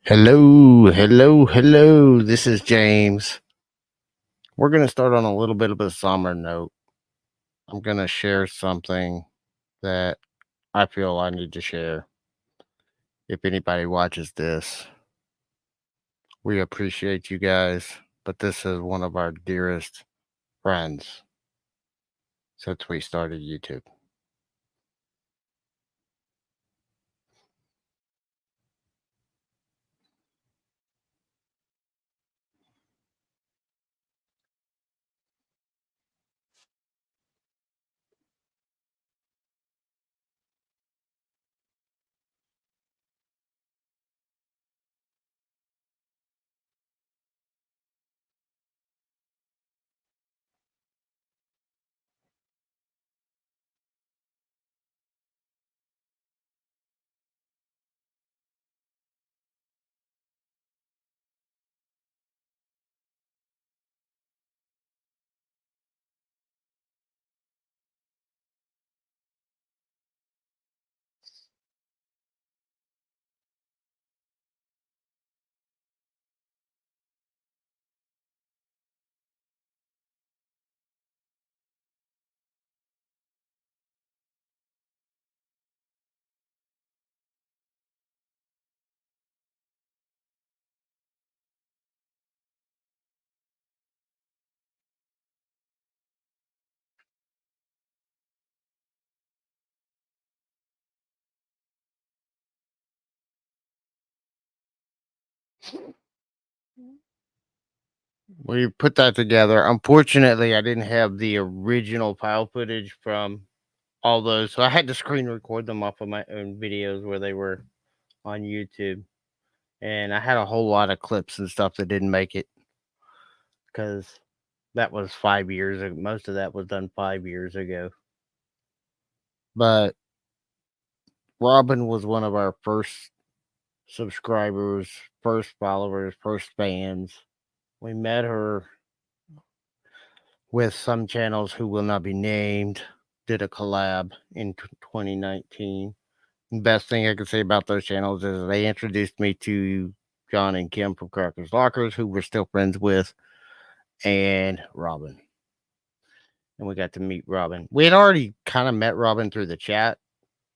Hello, hello, hello. This is James. We're going to start on a little bit of a somber note. I'm going to share something that I feel I need to share. If anybody watches this, we appreciate you guys, but this is one of our dearest friends since we started YouTube. We put that together. Unfortunately, I didn't have the original file footage from all those, so I had to screen record them off of my own videos where they were on YouTube. And I had a whole lot of clips and stuff that didn't make it because that was 5 years ago. Most of that was done 5 years ago. But Robin was one of our first subscribers, first followers, first fans. We met her with some channels who will not be named, did a collab in 2019. Best thing I can say about those channels is they introduced me to John and Kim from Crackers Lockers, who we're still friends with, and Robin. And we got to meet Robin. We had already kind of met Robin through the chat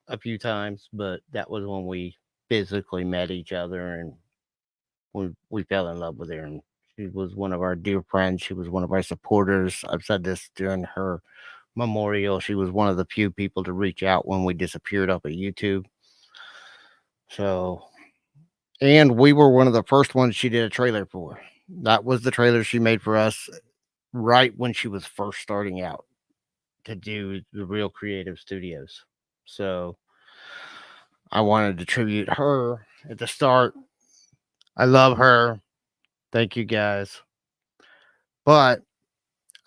a few times, but that was when we physically met each other and we fell in love with her. And she was one of our dear friends. She was one of our supporters. I've said this during her memorial. She was one of the few people to reach out when we disappeared off of YouTube. So, and we were one of the first ones she did a trailer for. That was the trailer she made for us right when she was first starting out to do the Real Creative Studios. So I wanted to tribute her at the start. I love her. Thank you guys. But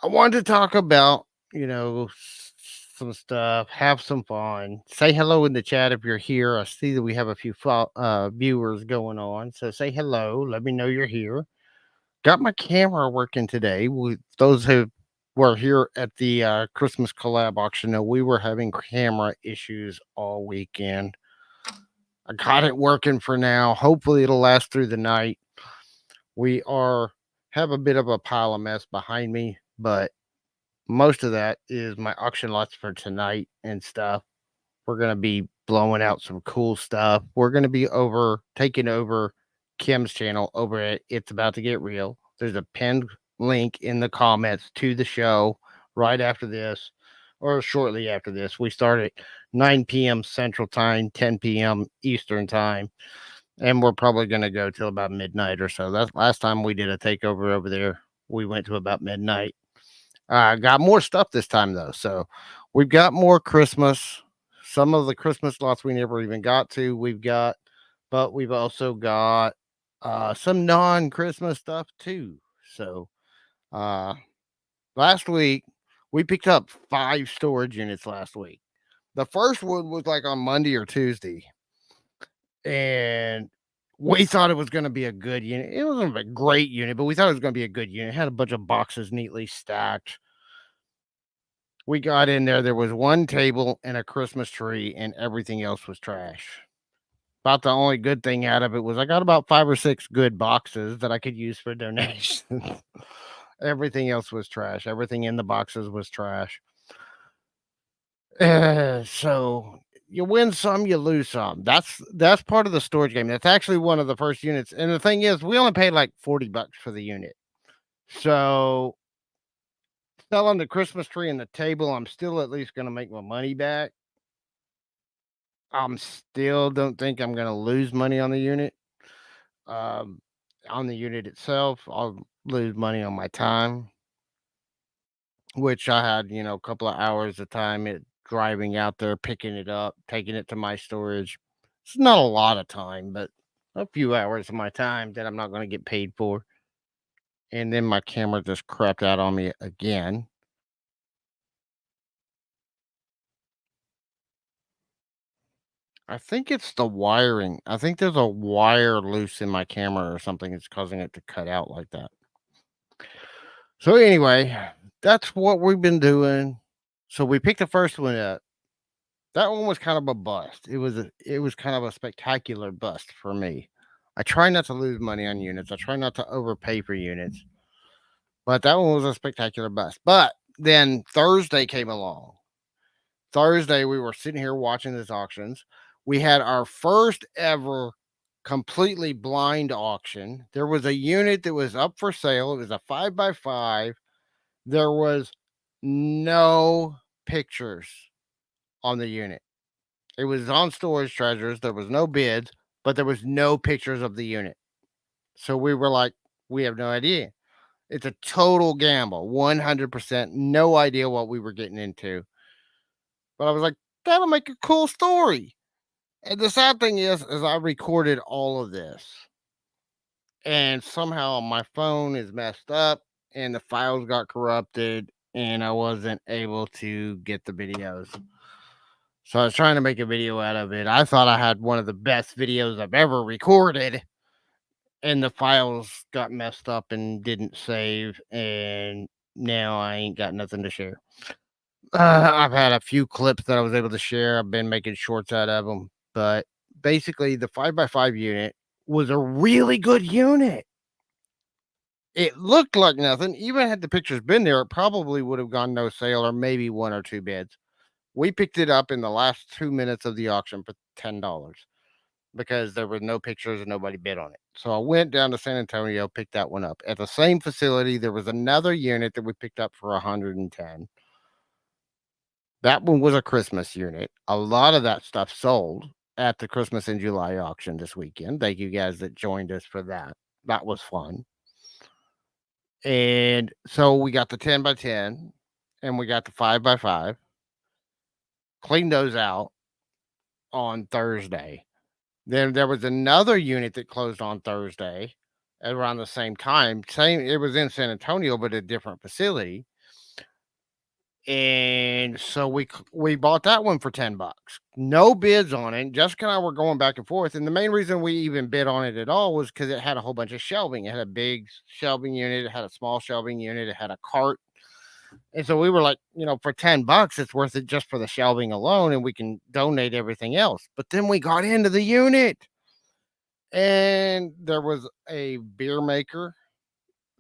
I wanted to talk about, some stuff, have some fun. Say hello in the chat if you're here. I see that we have a few viewers going on. So say hello. Let me know you're here. Got my camera working today. Those who were here at the Christmas collab auction know we were having camera issues all weekend. I got it working for now. Hopefully it'll last through the night. We have a bit of a pile of mess behind me, but most of that is my auction lots for tonight and stuff. We're gonna be blowing out some cool stuff. We're gonna be taking over Kim's channel over at It's About to Get Real. There's a pinned link in the comments to the show right after this or shortly after this. We start at 9 p.m. Central Time, 10 p.m. Eastern Time, and we're probably going to go till about midnight or so. That's last time we did a takeover over there. We went to about midnight. Got more stuff this time though, so we've got more Christmas. Some of the Christmas lots we never even got to. But we've also got some non-Christmas stuff too. So uh, last week we picked up 5 storage units last week. The first one was like on Monday or Tuesday, and we thought it was going to be a good unit. It wasn't a great unit, but we thought it was going to be a good unit. It had a bunch of boxes neatly stacked. We got in there. There was one table and a Christmas tree, and everything else was trash. About the only good thing out of it was I got about 5 or 6 good boxes that I could use for donations. Everything else was trash. Everything in the boxes was trash. So you win some, you lose some. That's part of the storage game. That's actually one of the first units. And the thing is, we only paid like $40 for the unit. So selling the Christmas tree and the table, I'm still at least gonna make my money back. I'm still don't think I'm gonna lose money on the unit. Um, on the unit itself, I'll lose money on my time, which I had, a couple of hours of time it driving out there, picking it up, taking it to my storage. It's not a lot of time, but a few hours of my time that I'm not going to get paid for. And then my camera just crapped out on me again. I think it's the wiring. I think there's a wire loose in my camera or something. It's causing it to cut out like that. So anyway, that's what we've been doing. So we picked the first one up. That one was kind of a bust. It was kind of a spectacular bust for me. I try not to lose money on units. I try not to overpay for units, but that one was a spectacular bust. But then Thursday came along. Thursday, we were sitting here watching these auctions. We had our first ever completely blind auction. There was a unit that was up for sale. It was a 5x5. There was no pictures on the unit. It was on Storage Treasures. There was no bids, but there was no pictures of the unit. So we were like, we have no idea. It's a total gamble, 100%. No idea what we were getting into. But I was like, that'll make a cool story. And the sad thing is I recorded all of this. And somehow my phone is messed up and the files got corrupted and I wasn't able to get the videos. So I was trying to make a video out of it. I thought I had one of the best videos I've ever recorded, and the files got messed up and didn't save, and now I ain't got nothing to share. I've had a few clips that I was able to share. I've been making shorts out of them, but basically, the 5x5 unit was a really good unit. It looked like nothing. Even had the pictures been there, it probably would have gone no sale or maybe one or two bids. We picked it up in the last 2 minutes of the auction for $10 because there were no pictures and nobody bid on it. So I went down to San Antonio, picked that one up. At the same facility, there was another unit that we picked up for 110. That one was a Christmas unit. A lot of that stuff sold at the Christmas in July auction this weekend. Thank you guys that joined us for that. That was fun. And so we got the 10x10 and we got the 5x5. Cleaned those out on Thursday. Then there was another unit that closed on Thursday at around the same time. Same, it was in San Antonio, but a different facility. And so we bought that one for $10. No bids on it. Jessica and I were going back and forth. And the main reason we even bid on it at all was because it had a whole bunch of shelving. It had a big shelving unit, it had a small shelving unit, it had a cart. And so we were like, for $10, it's worth it just for the shelving alone, and we can donate everything else. But then we got into the unit, and there was a beer maker,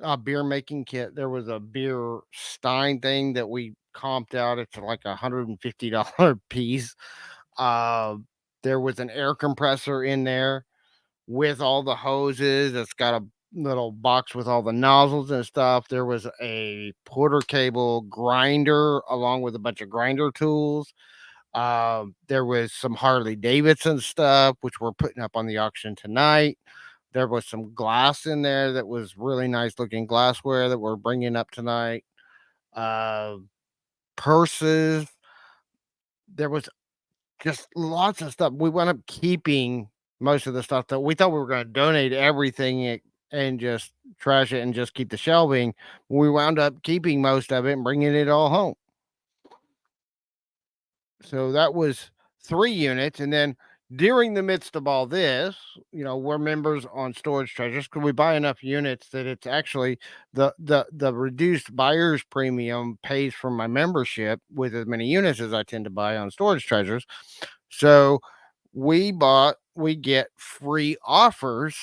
a beer making kit. There was a beer stein thing that we comped out. It's like $150 piece. Uh, there was an air compressor in there with all the hoses. It's got a little box with all the nozzles and stuff. There was a Porter cable grinder along with a bunch of grinder tools. There was some Harley Davidson stuff, which we're putting up on the auction tonight. There was some glass in there that was really nice looking glassware that we're bringing up tonight. Uh, Purses. There was just lots of stuff. We wound up keeping most of the stuff that we thought we were going to donate everything and just trash it and just keep the shelving. We wound up keeping most of it and bringing it all home. So that was 3 units. And then during the midst of all this, we're members on Storage Treasures. Could we buy enough units that it's actually the reduced buyer's premium pays for my membership with as many units as I tend to buy on Storage Treasures. So we bought we get free offers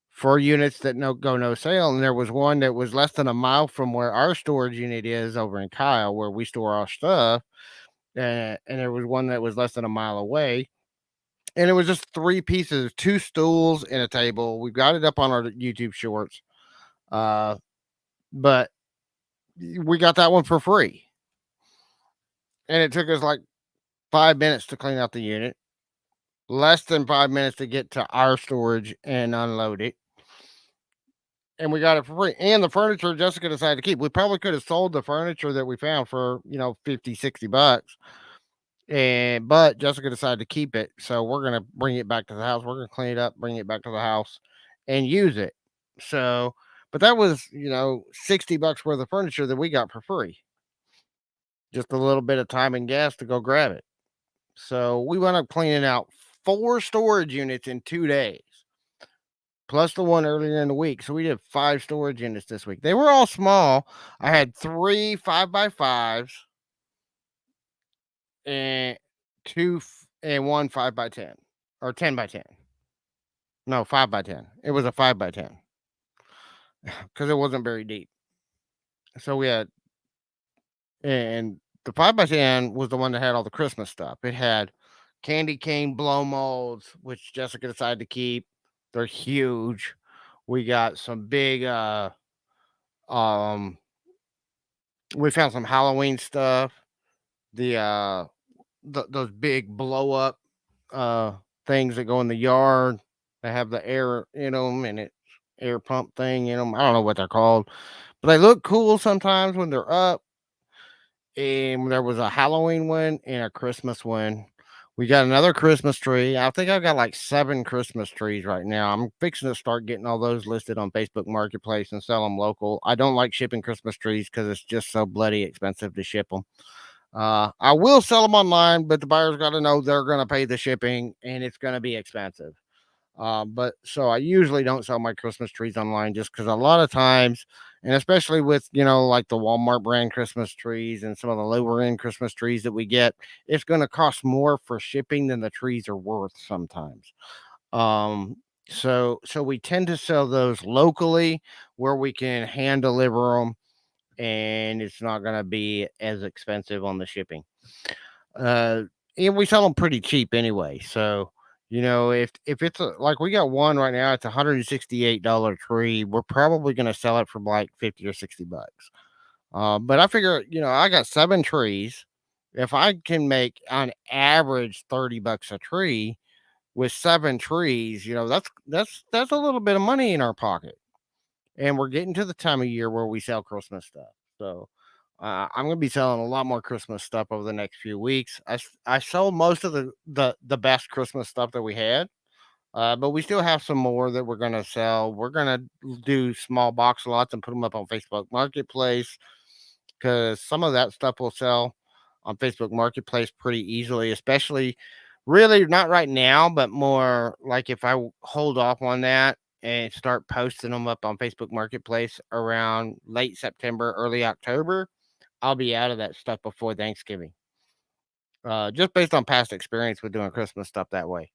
for units that no sale, and there was one that was less than a mile from where our storage unit is over in Kyle, where we store our stuff, and there was one that was less than a mile away, and it was just 3 pieces, 2 stools and a table. We've got it up on our YouTube Shorts, uh, but we got that one for free, and it took us, like, 5 minutes to clean out the unit, less than 5 minutes to get to our storage and unload it, and we got it for free, and the furniture Jessica decided to keep. We probably could have sold the furniture that we found for, 50, $60, and but Jessica decided to keep it, so we're gonna bring it back to the house. We're gonna clean it up, bring it back to the house, and use it. So, but that was, $60 worth of furniture that we got for free. Just a little bit of time and gas to go grab it. So we wound up cleaning out 4 storage units in 2 days, plus the one earlier in the week. So we did 5 storage units this week. They were all small. I had 3 5x5s and 2 and 1 5x10 or 10x10. No, 5x10. It was a 5x10 because it wasn't very deep. So we had, and the 5x10 was the one that had all the Christmas stuff. It had candy cane blow molds, which Jessica decided to keep. They're huge. We got some big um we found some Halloween stuff. The those big blow up uh things that go in the yard. They have the air in them, and it's air pump thing in them. I don't know what they're called, but they look cool sometimes when they're up. And there was a Halloween one and a Christmas one. We got another Christmas tree. I think I've got like 7 Christmas trees right now. I'm fixing to start getting all those listed on Facebook Marketplace and sell them local. I don't like shipping Christmas trees because it's just so bloody expensive to ship them. I will sell them online, but the buyer's got to know they're going to pay the shipping and it's going to be expensive. But so I usually don't sell my Christmas trees online just because a lot of times, and especially with, like the Walmart brand Christmas trees and some of the lower end Christmas trees that we get, it's going to cost more for shipping than the trees are worth sometimes. So we tend to sell those locally where we can hand deliver them and it's not going to be as expensive on the shipping. Uh, and we sell them pretty cheap anyway. So, if it's like we got one right now, it's $168 tree. We're probably going to sell it for like 50 or $60. But I figure, I got 7 trees. If I can make on average $30 a tree with 7 trees, that's a little bit of money in our pocket. And we're getting to the time of year where we sell Christmas stuff. So I'm going to be selling a lot more Christmas stuff over the next few weeks. I sold most of the best Christmas stuff that we had, but we still have some more that we're going to sell. We're going to do small box lots and put them up on Facebook Marketplace because some of that stuff will sell on Facebook Marketplace pretty easily, especially really not right now, but more like if I hold off on that and start posting them up on Facebook Marketplace around late September, early October, I'll be out of that stuff before Thanksgiving. Just based on past experience with doing Christmas stuff that way.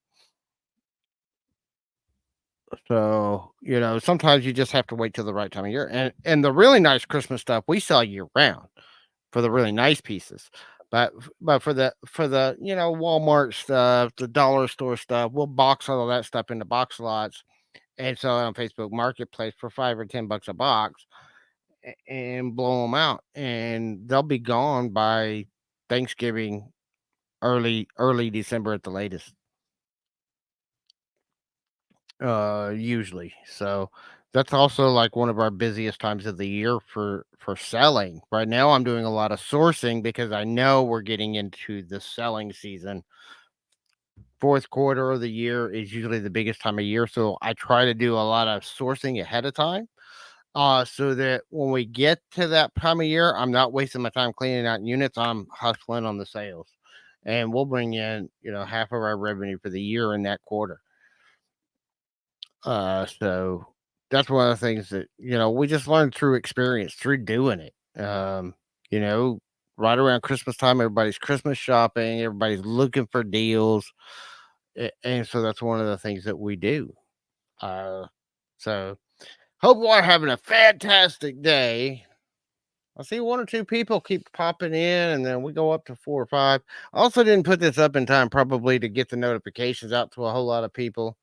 So, sometimes you just have to wait till the right time of year. And the really nice Christmas stuff we sell year round for the really nice pieces. But for the Walmart stuff, the dollar store stuff, we'll box all of that stuff into box lots and sell it on Facebook Marketplace for $5 or $10 a box and blow them out. And they'll be gone by Thanksgiving, early December at the latest. Usually. So that's also like one of our busiest times of the year for selling. Right now I'm doing a lot of sourcing because I know we're getting into the selling season. Fourth quarter of the year is usually the biggest time of year, so I try to do a lot of sourcing ahead of time. So that when we get to that time of year, I'm not wasting my time cleaning out units. I'm hustling on the sales. And we'll bring in, half of our revenue for the year in that quarter. So that's one of the things that, we just learned through experience, through doing it. You know, right around Christmas time, everybody's Christmas shopping, everybody's looking for deals. And so that's one of the things that we do. Uh, so hope you are having a fantastic day. I see one or two people keep popping in, and then we go up to 4 or 5. I also didn't put this up in time probably to get the notifications out to a whole lot of people.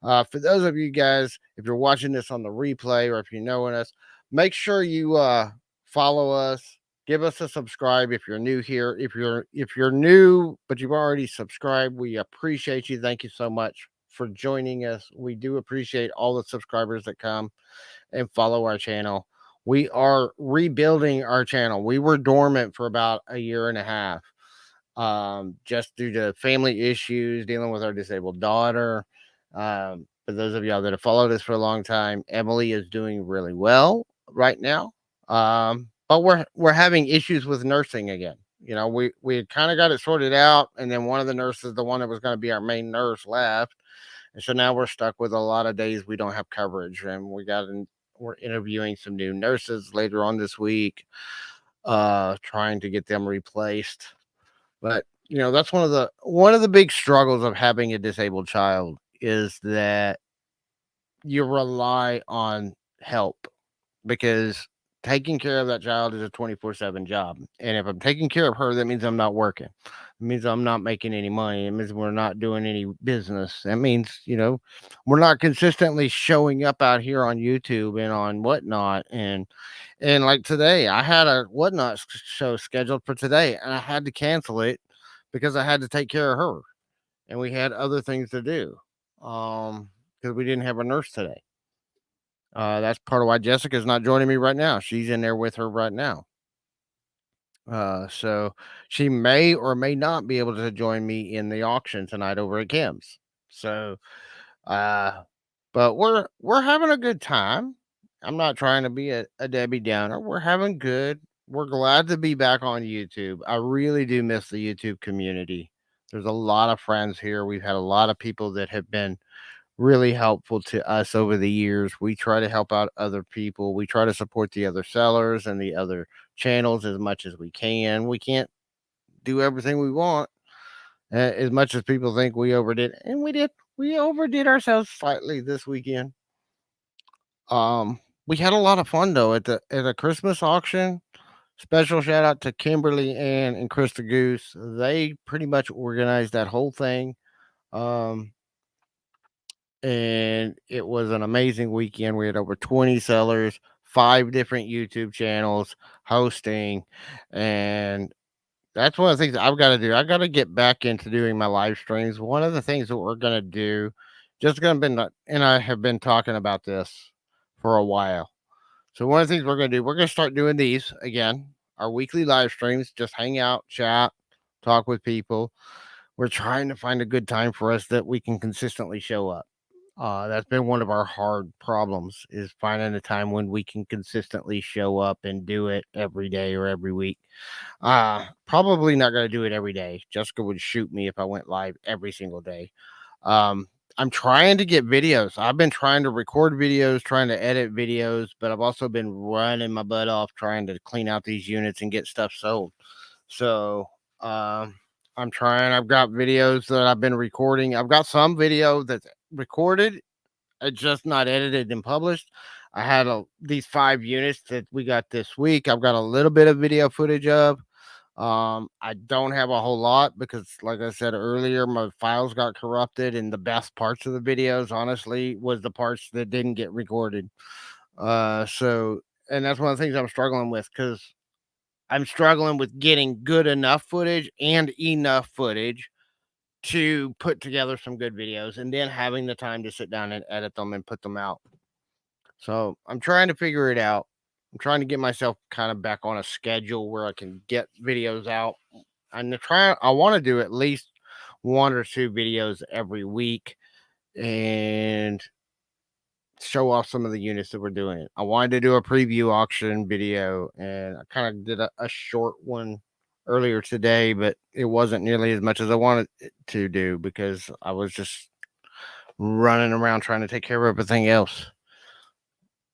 For those of you guys, if you're watching this on the replay or if you know us, make sure you follow us. Give us a subscribe if you're new here. If you're new but you've already subscribed, we appreciate you. Thank you so much for joining us. We do appreciate all the subscribers that come and follow our channel. We are rebuilding our channel. We were dormant for about a year and a half, just due to family issues, dealing with our disabled daughter. For those of y'all that have followed us for a long time, Emily is doing really well right now. But we're having issues with nursing again. You know, we kind of got it sorted out, and then one of the nurses, the one that was going to be our main nurse, left, and so now we're stuck with a lot of days we don't have coverage, and we're interviewing some new nurses later on this week, trying to get them replaced. But you know, that's one of the big struggles of having a disabled child is that you rely on help, because taking care of that child is a 24/7 job. And if I'm taking care of her, that means I'm not working. It means I'm not making any money. It means we're not doing any business. That means, we're not consistently showing up out here on YouTube and on whatnot. And like today, I had a whatnot show scheduled for today, and I had to cancel it because I had to take care of her, and we had other things to do. Because we didn't have a nurse today. That's part of why Jessica's not joining me right now. She's in there with her right now. So she may or may not be able to join me in the auction tonight over at Kim's. So, uh, but we're having a good time. I'm not trying to be a Debbie Downer. We're having good. We're glad to be back on YouTube. I really do miss the YouTube community. There's a lot of friends here. We've had a lot of people that have been really helpful to us over the years. We try to help out other people. We try to support the other sellers and the other channels as much as we can. We can't do everything we want, as much as people think we overdid, and we did. We overdid ourselves slightly this weekend. We had a lot of fun though at the Christmas auction. Special shout out to Kimberly Ann and Krista Goose. They pretty much organized that whole thing. Um, and it was an amazing weekend. We had over 20 sellers, 5 different YouTube channels hosting, and that's one of the things I've got to do. I got to get back into doing my live streams. One of the things that we're going to do, just going to be, and I have been talking about this for a while. So one of the things we're going to do, we're going to start doing these again, our weekly live streams, just hang out, chat, talk with people. We're trying to find a good time for us that we can consistently show up. That's been one of our hard problems, is finding a time when we can consistently show up and do it every day or every week. Probably not going to do it every day. Jessica would shoot me if I went live every single day. Um, I'm trying to get videos. I've been trying to record videos, trying to edit videos, but I've also been running my butt off trying to clean out these units and get stuff sold. So, I'm trying. I've got videos that I've been recording. I've got some video that's recorded, it's just not edited and published. I had these 5 units that we got this week. I've got a little bit of video footage of. I don't have a whole lot because, like I said earlier, my files got corrupted, and the best parts of the videos, honestly, was the parts that didn't get recorded. So, and that's one of the things I'm struggling with, because I'm struggling with getting good enough footage and enough footage to put together some good videos, and then having the time to sit down and edit them and put them out. So I'm trying to figure it out. I'm trying to get myself kind of back on a schedule where I can get videos out. I want to do at least 1 or 2 videos every week and show off some of the units that we're doing. I wanted to do a preview auction video, and I kind of did a short one earlier today, but it wasn't nearly as much as I wanted it to do because I was just running around trying to take care of everything else.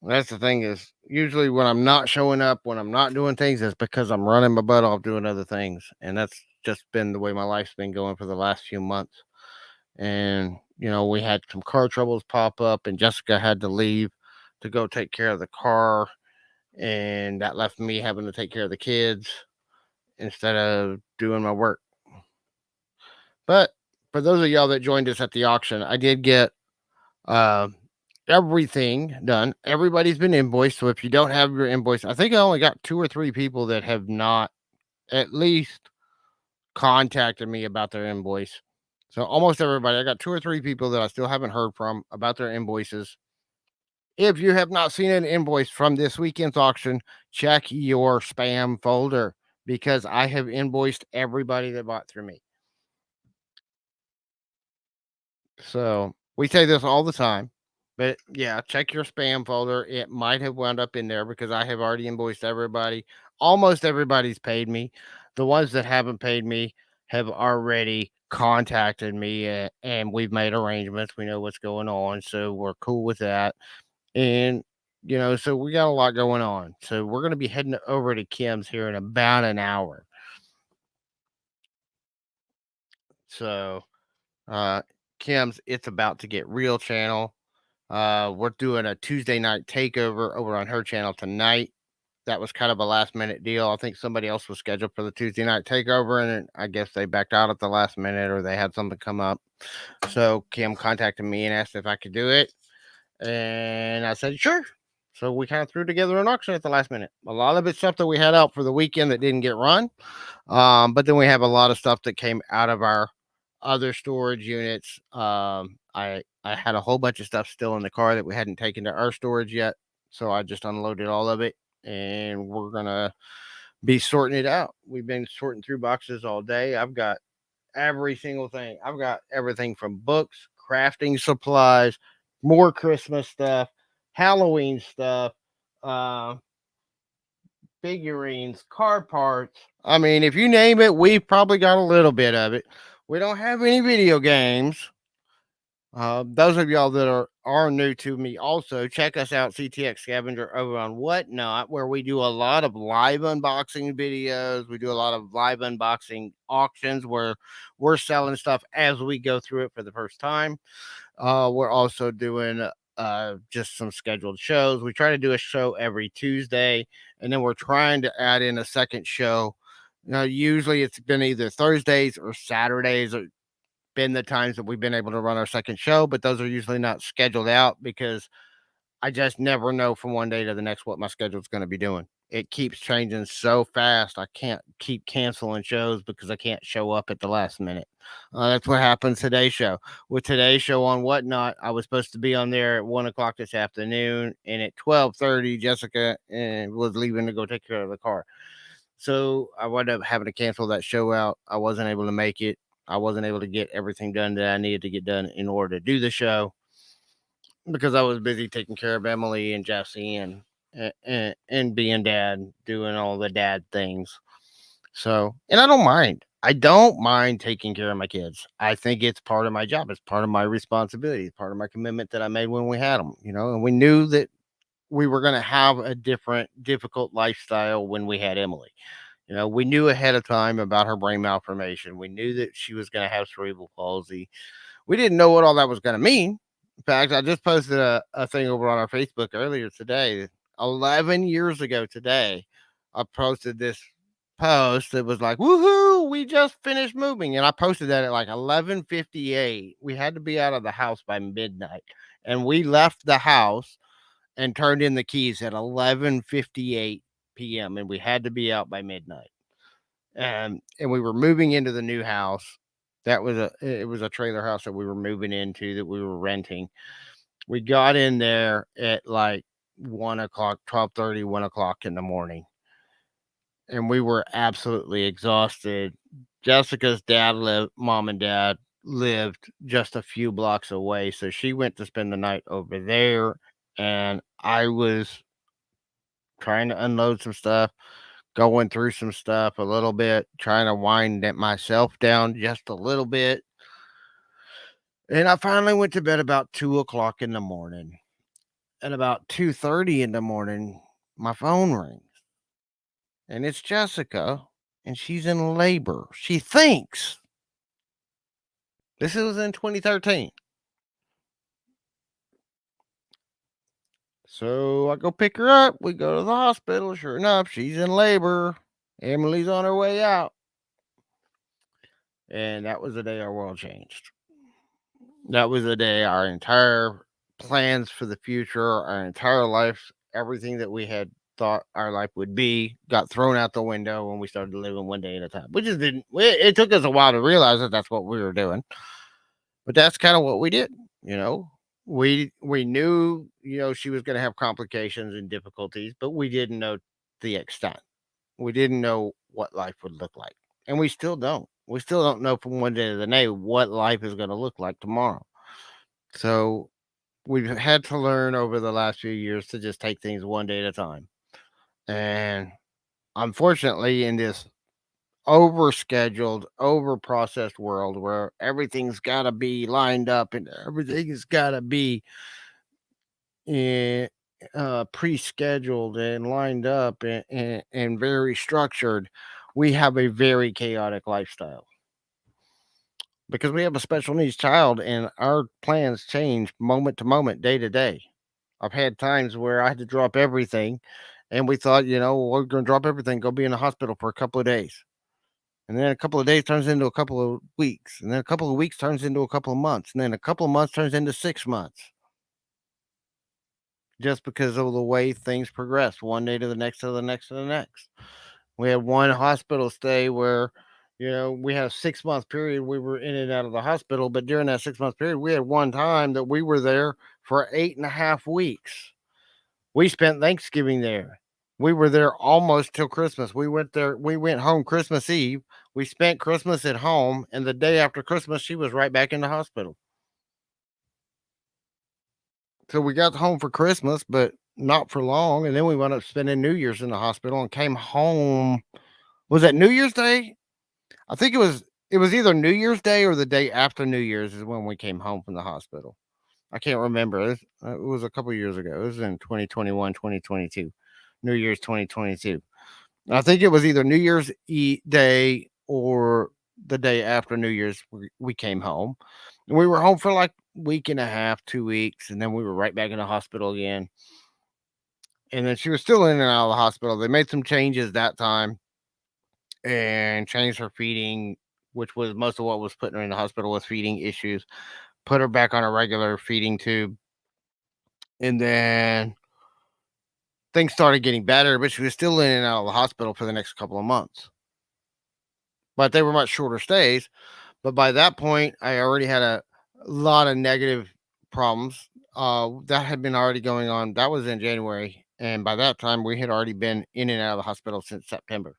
That's the thing, is usually when I'm not showing up, when I'm not doing things, it's because I'm running my butt off doing other things. And that's just been the way my life's been going for the last few months. And we had some car troubles pop up, and Jessica had to leave to go take care of the car, and that left me having to take care of the kids instead of doing my work. But for those of y'all that joined us at the auction, I did get uh, everything done. Everybody's been invoiced. So if you don't have your invoice, I think I only got 2 or 3 people that have not at least contacted me about their invoice. So almost everybody, I got 2 or 3 people that I still haven't heard from about their invoices. If you have not seen an invoice from this weekend's auction, check your spam folder because I have invoiced everybody that bought through me. So we say this all the time, but yeah, check your spam folder. It might have wound up in there because I have already invoiced everybody. Almost everybody's paid me. The ones that haven't paid me have already contacted me, and we've made arrangements. We know what's going on. So we're cool with that. And, so we got a lot going on. So we're going to be heading over to Kim's here in about an hour. So, uh, Kim's It's About to Get Real channel. We're doing a Tuesday night takeover over on her channel tonight. That was kind of a last minute deal. I think somebody else was scheduled for the Tuesday night takeover, and I guess they backed out at the last minute or they had something come up. So Kim contacted me and asked if I could do it. And I said, sure. So we kind of threw together an auction at the last minute. A lot of it's stuff that we had out for the weekend that didn't get run. But then we have a lot of stuff that came out of our other storage units. I had a whole bunch of stuff still in the car that we hadn't taken to our storage yet. So I just unloaded all of it and we're gonna be sorting it out. We've been sorting through boxes all day. I've got every single thing. I've got everything from books, crafting supplies, more Christmas stuff, Halloween stuff, uh, figurines, car parts. I mean, if you name it, we've probably got a little bit of it. We don't have any video games. Those of y'all that are new to me, also check us out, CTX Scavenger, over on Whatnot, where we do a lot of live unboxing videos. We do a lot of live unboxing auctions where we're selling stuff as we go through it for the first time. We're also doing just some scheduled shows. We try to do a show every Tuesday, and then we're trying to add in a second show. Usually it's been either Thursdays or Saturdays been the times that we've been able to run our second show, but those are usually not scheduled out because I just never know from one day to the next what my schedule is going to be doing. It keeps changing so fast. I can't keep canceling shows because I can't show up at the last minute. That's what happened today's show. With today's show on Whatnot, I was supposed to be on there at 1 o'clock this afternoon, and at 12:30, Jessica was leaving to go take care of the car. So I wound up having to cancel that show out. I wasn't able to make it. I wasn't able to get everything done that I needed to get done in order to do the show because I was busy taking care of Emily and Jesse and being dad, doing all the dad things. So, and I don't mind. I don't mind taking care of my kids. I think it's part of my job. It's part of my responsibility. It's part of my commitment that I made when we had them, and we knew that we were going to have a different, difficult lifestyle when we had Emily. We knew ahead of time about her brain malformation. We knew that she was going to have cerebral palsy. We didn't know what all that was going to mean. In fact, I just posted a thing over on our Facebook earlier today. 11 years ago today, I posted this post that was like, woohoo, we just finished moving. And I posted that at like 11:58. We had to be out of the house by midnight. And we left the house and turned in the keys at 11:58 p.m. and we had to be out by midnight. And we were moving into the new house. It was a trailer house that we were moving into that we were renting. We got in there at like 1 o'clock, 12:30, 1 o'clock in the morning. And we were absolutely exhausted. Jessica's mom and dad lived just a few blocks away. So she went to spend the night over there. And I was trying to unload some stuff, going through some stuff a little bit, trying to wind it myself down just a little bit. And I finally went to bed about 2 o'clock in the morning. At about 2:30 in the morning, my phone rings. And it's Jessica, and she's in labor. She thinks This was in 2013. So I go pick her up. We go to the hospital. Sure enough, she's in labor. Emily's on her way out. And that was the day our world changed. That was the day our entire plans for the future, our entire life, everything that we had thought our life would be, got thrown out the window when we started living one day at a time. We just didn't. It took us a while to realize that that's what we were doing, but that's kind of what we did. You know, we knew she was going to have complications and difficulties, but we didn't know the extent. We didn't know what life would look like, and we still don't. We still don't know from one day to the next what life is going to look like tomorrow. So we've had to learn over the last few years to just take things one day at a time. And unfortunately, in this overscheduled, overprocessed world where everything's got to be lined up and everything's got to be eh, pre-scheduled and lined up and very structured, we have a very chaotic lifestyle because we have a special needs child and our plans change moment to moment, day to day. I've had times where I had to drop everything and we thought, we're going to drop everything, go be in the hospital for a couple of days. And then a couple of days turns into a couple of weeks. And then a couple of weeks turns into a couple of months. And then a couple of months turns into 6 months just because of the way things progress one day to the next to the next to the next. We had one hospital stay where, we had a 6 month period. We were in and out of the hospital. But during that 6 month period, we had one time that we were there for 8.5 weeks. We spent Thanksgiving there. We were there almost till Christmas. We went home Christmas Eve. We spent Christmas at home, and the day after Christmas, she was right back in the hospital. So we got home for Christmas, but not for long. And then we wound up spending New Year's in the hospital and came home. Was that New Year's Day? I think it was either New Year's Day or the day after New Year's is when we came home from the hospital. I can't remember. It was a couple years ago. It was in 2021, 2022, New Year's 2022. I think it was either New Year's Day or the day after New Year's we came home. And we were home for like week and a half, 2 weeks, and then we were right back in the hospital again. And then she was still in and out of the hospital. They made some changes that time and changed her feeding, which was most of what was putting her in the hospital was feeding issues. Put her back on a regular feeding tube. And then things started getting better, but she was still in and out of the hospital for the next couple of months. But they were much shorter stays. But by that point, I already had a lot of negative problems that had been already going on. That was in January. And by that time, we had already been in and out of the hospital since September.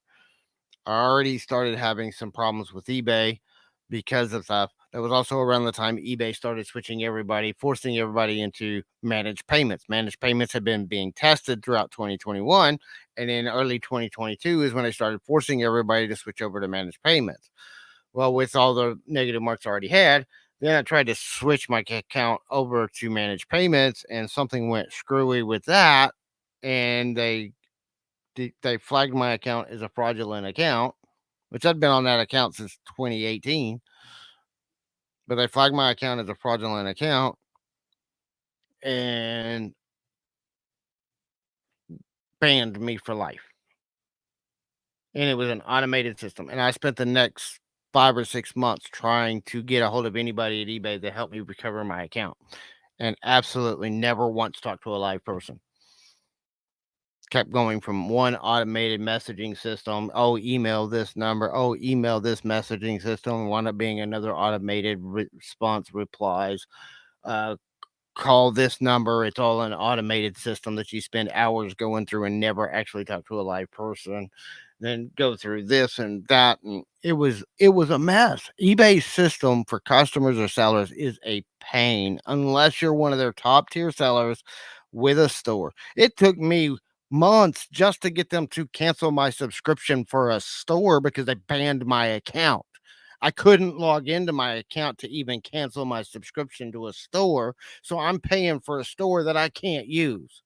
I already started having some problems with eBay because of stuff. That was also around the time eBay started forcing everybody into managed payments. Managed payments had been being tested throughout 2021. And in early 2022 is when they started forcing everybody to switch over to managed payments. Well, with all the negative marks I already had, then I tried to switch my account over to managed payments and something went screwy with that. And they flagged my account as a fraudulent account, which I'd been on that account since 2018. But they flagged my account as a fraudulent account and banned me for life. And it was an automated system. And I spent the next 5 or 6 months trying to get a hold of anybody at eBay to help me recover my account and absolutely never once talked to a live person. Kept going from one automated messaging system. Oh, email this number. Oh, email this messaging system. Wound up being another automated response replies. Uh, Call this number. It's all an automated system that you spend hours going through and never actually talk to a live person. Then go through this and that, and it was a mess. eBay's system for customers or sellers is a pain unless you're one of their top tier sellers with a store. It took me months just to get them to cancel my subscription for a store because they banned my account. I couldn't log into my account to even cancel my subscription to a store. So I'm paying for a store that I can't use.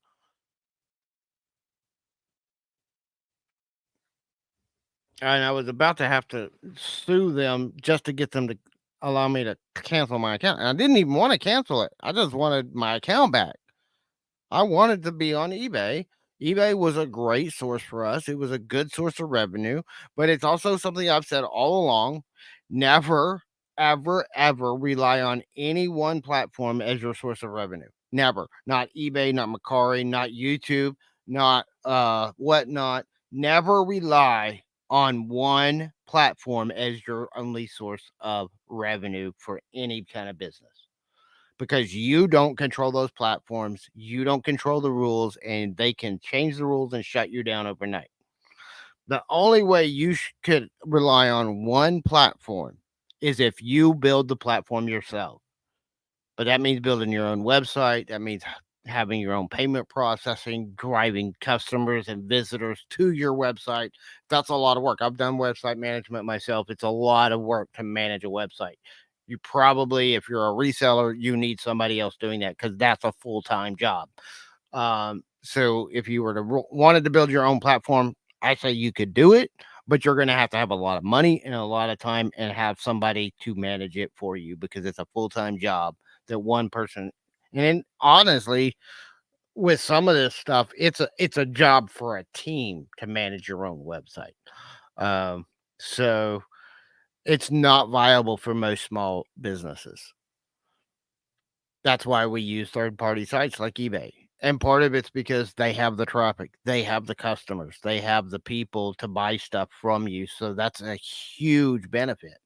And I was about to have to sue them just to get them to allow me to cancel my account. And I didn't even want to cancel it. I just wanted my account back. I wanted to be on eBay. eBay was a great source for us. It was a good source of revenue, but it's also something I've said all along. Never, ever, ever rely on any one platform as your source of revenue. Never. Not eBay, not Macari, not YouTube, not whatnot. Never rely on one platform as your only source of revenue for any kind of business, because you don't control those platforms. You don't control the rules, and they can change the rules and shut you down overnight. The only way you could rely on one platform is if you build the platform yourself. But that means building your own website. That means having your own payment processing, driving customers and visitors to your website. That's a lot of work. I've done website management myself. It's a lot of work to manage a website. You probably, if you're a reseller, you need somebody else doing that because that's a full time job. So if you were to wanted to build your own platform, I say you could do it, but you're going to have a lot of money and a lot of time and have somebody to manage it for you because it's a full time job that one person. And then honestly, with some of this stuff, it's a job for a team to manage your own website. Um, so it's not viable for most small businesses. That's why we use third party sites like eBay. And part of it's because they have the traffic, they have the customers, they have the people to buy stuff from you. So that's a huge benefit.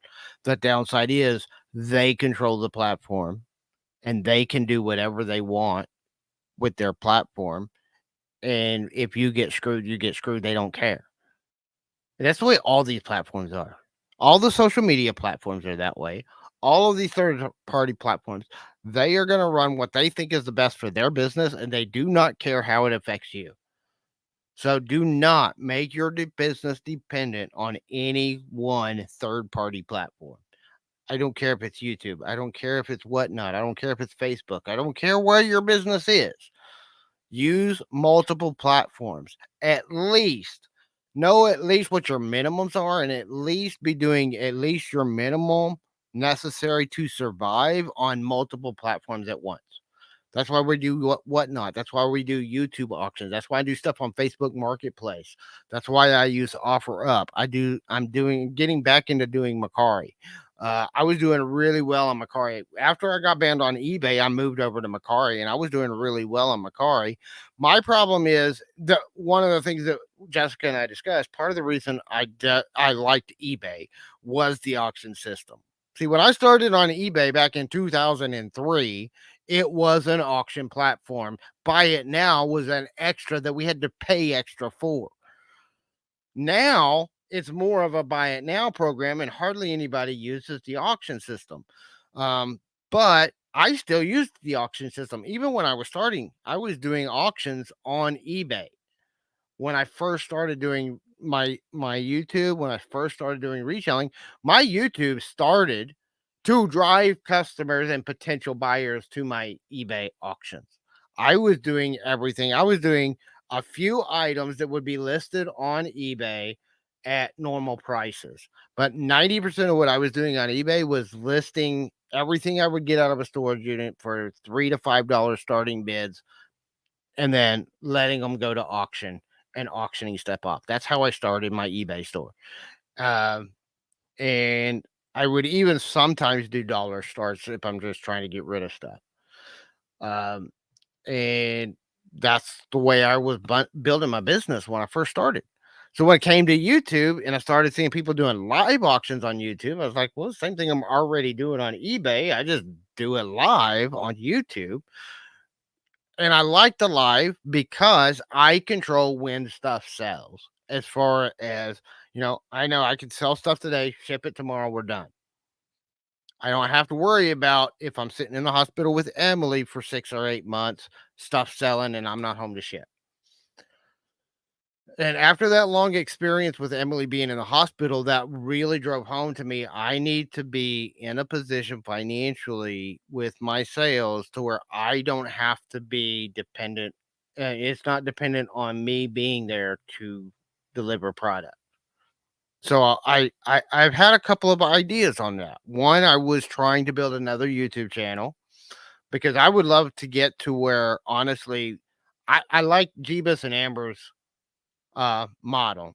The downside is they control the platform and they can do whatever they want with their platform. And if you get screwed, you get screwed. They don't care. And that's the way all these platforms are. All the social media platforms are that way. All of these third party platforms, they are going to run what they think is the best for their business, and they do not care how it affects you. So do not make your business dependent on any one third party platform. I don't care if it's YouTube. I don't care if it's whatnot. I don't care if it's Facebook. I don't care where your business is. Use multiple platforms. At least know at least what your minimums are, and at least be doing at least your minimum necessary to survive on multiple platforms at once. That's why we do whatnot. That's why we do YouTube auctions. That's why I do stuff on Facebook Marketplace. That's why I use OfferUp. I'm doing getting back into doing Macari. I was doing really well on Macari. After I got banned on eBay, I moved over to Macari, and I was doing really well on Macari. My problem is that one of the things that Jessica and I discussed, part of the reason I liked eBay was the auction system. See, when I started on eBay back in 2003, it was an auction platform. Buy it now was an extra that we had to pay extra for. Now it's more of a buy it now program, and hardly anybody uses the auction system. But I still used the auction system. Even when I was starting, I was doing auctions on eBay. When I first started doing my YouTube, when I first started doing retailing, my YouTube started to drive customers and potential buyers to my eBay auctions. I was doing everything. I was doing a few items that would be listed on eBay at normal prices. But 90% of what I was doing on eBay was listing everything I would get out of a storage unit for $3 to $5 starting bids, and then letting them go to auction and auctioning stuff off. That's how I started my eBay store. Um, and I would even sometimes do dollar starts if I'm just trying to get rid of stuff. Um, and that's the way I was building my business when I first started. So when it came to YouTube and I started seeing people doing live auctions on YouTube, I was like, well, the same thing I'm already doing on eBay. I just do it live on YouTube. And I like the live because I control when stuff sells. As far as, I know I can sell stuff today, ship it tomorrow, we're done. I don't have to worry about if I'm sitting in the hospital with Emily for 6 or 8 months, stuff selling, and I'm not home to ship. And after that long experience with Emily being in the hospital, that really drove home to me. I need to be in a position financially with my sales to where I don't have to be dependent. It's not dependent on me being there to deliver product. So I've had a couple of ideas on that. One, I was trying to build another YouTube channel because I would love to get to where honestly I like Jeebus and Amber's model.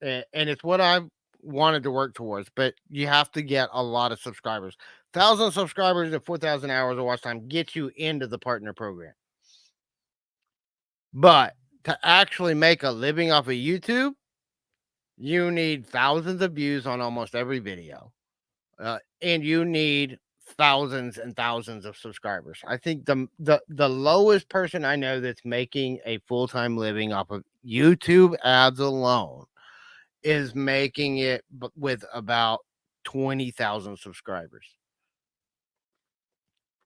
And it's what I wanted to work towards, but you have to get a lot of subscribers. 1,000 subscribers and 4,000 hours of watch time get you into the partner program. But to actually make a living off of YouTube, you need thousands of views on almost every video. And you need thousands and thousands of subscribers. I think the lowest person I know that's making a full-time living off of YouTube ads alone is making it with about 20,000 subscribers.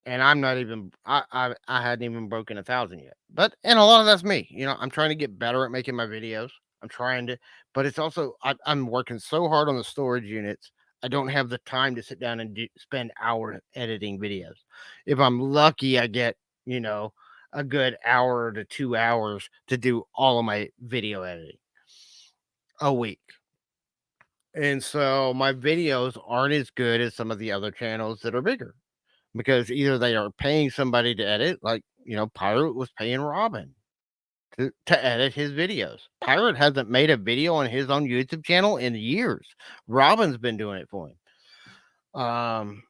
And I'm not even I hadn't even broken 1,000 yet. But and a lot of that's me. I'm trying to get better at making my videos. I'm trying to, but it's also I'm working so hard on the storage units. I don't have the time to sit down and spend hours editing videos. If I'm lucky, I get, you know, a good hour to 2 hours to do all of my video editing a week. And so my videos aren't as good as some of the other channels that are bigger because either they are paying somebody to edit, like, Pirate was paying Robin to edit his videos. Pirate hasn't made a video on his own YouTube channel in years. Robin's been doing it for him.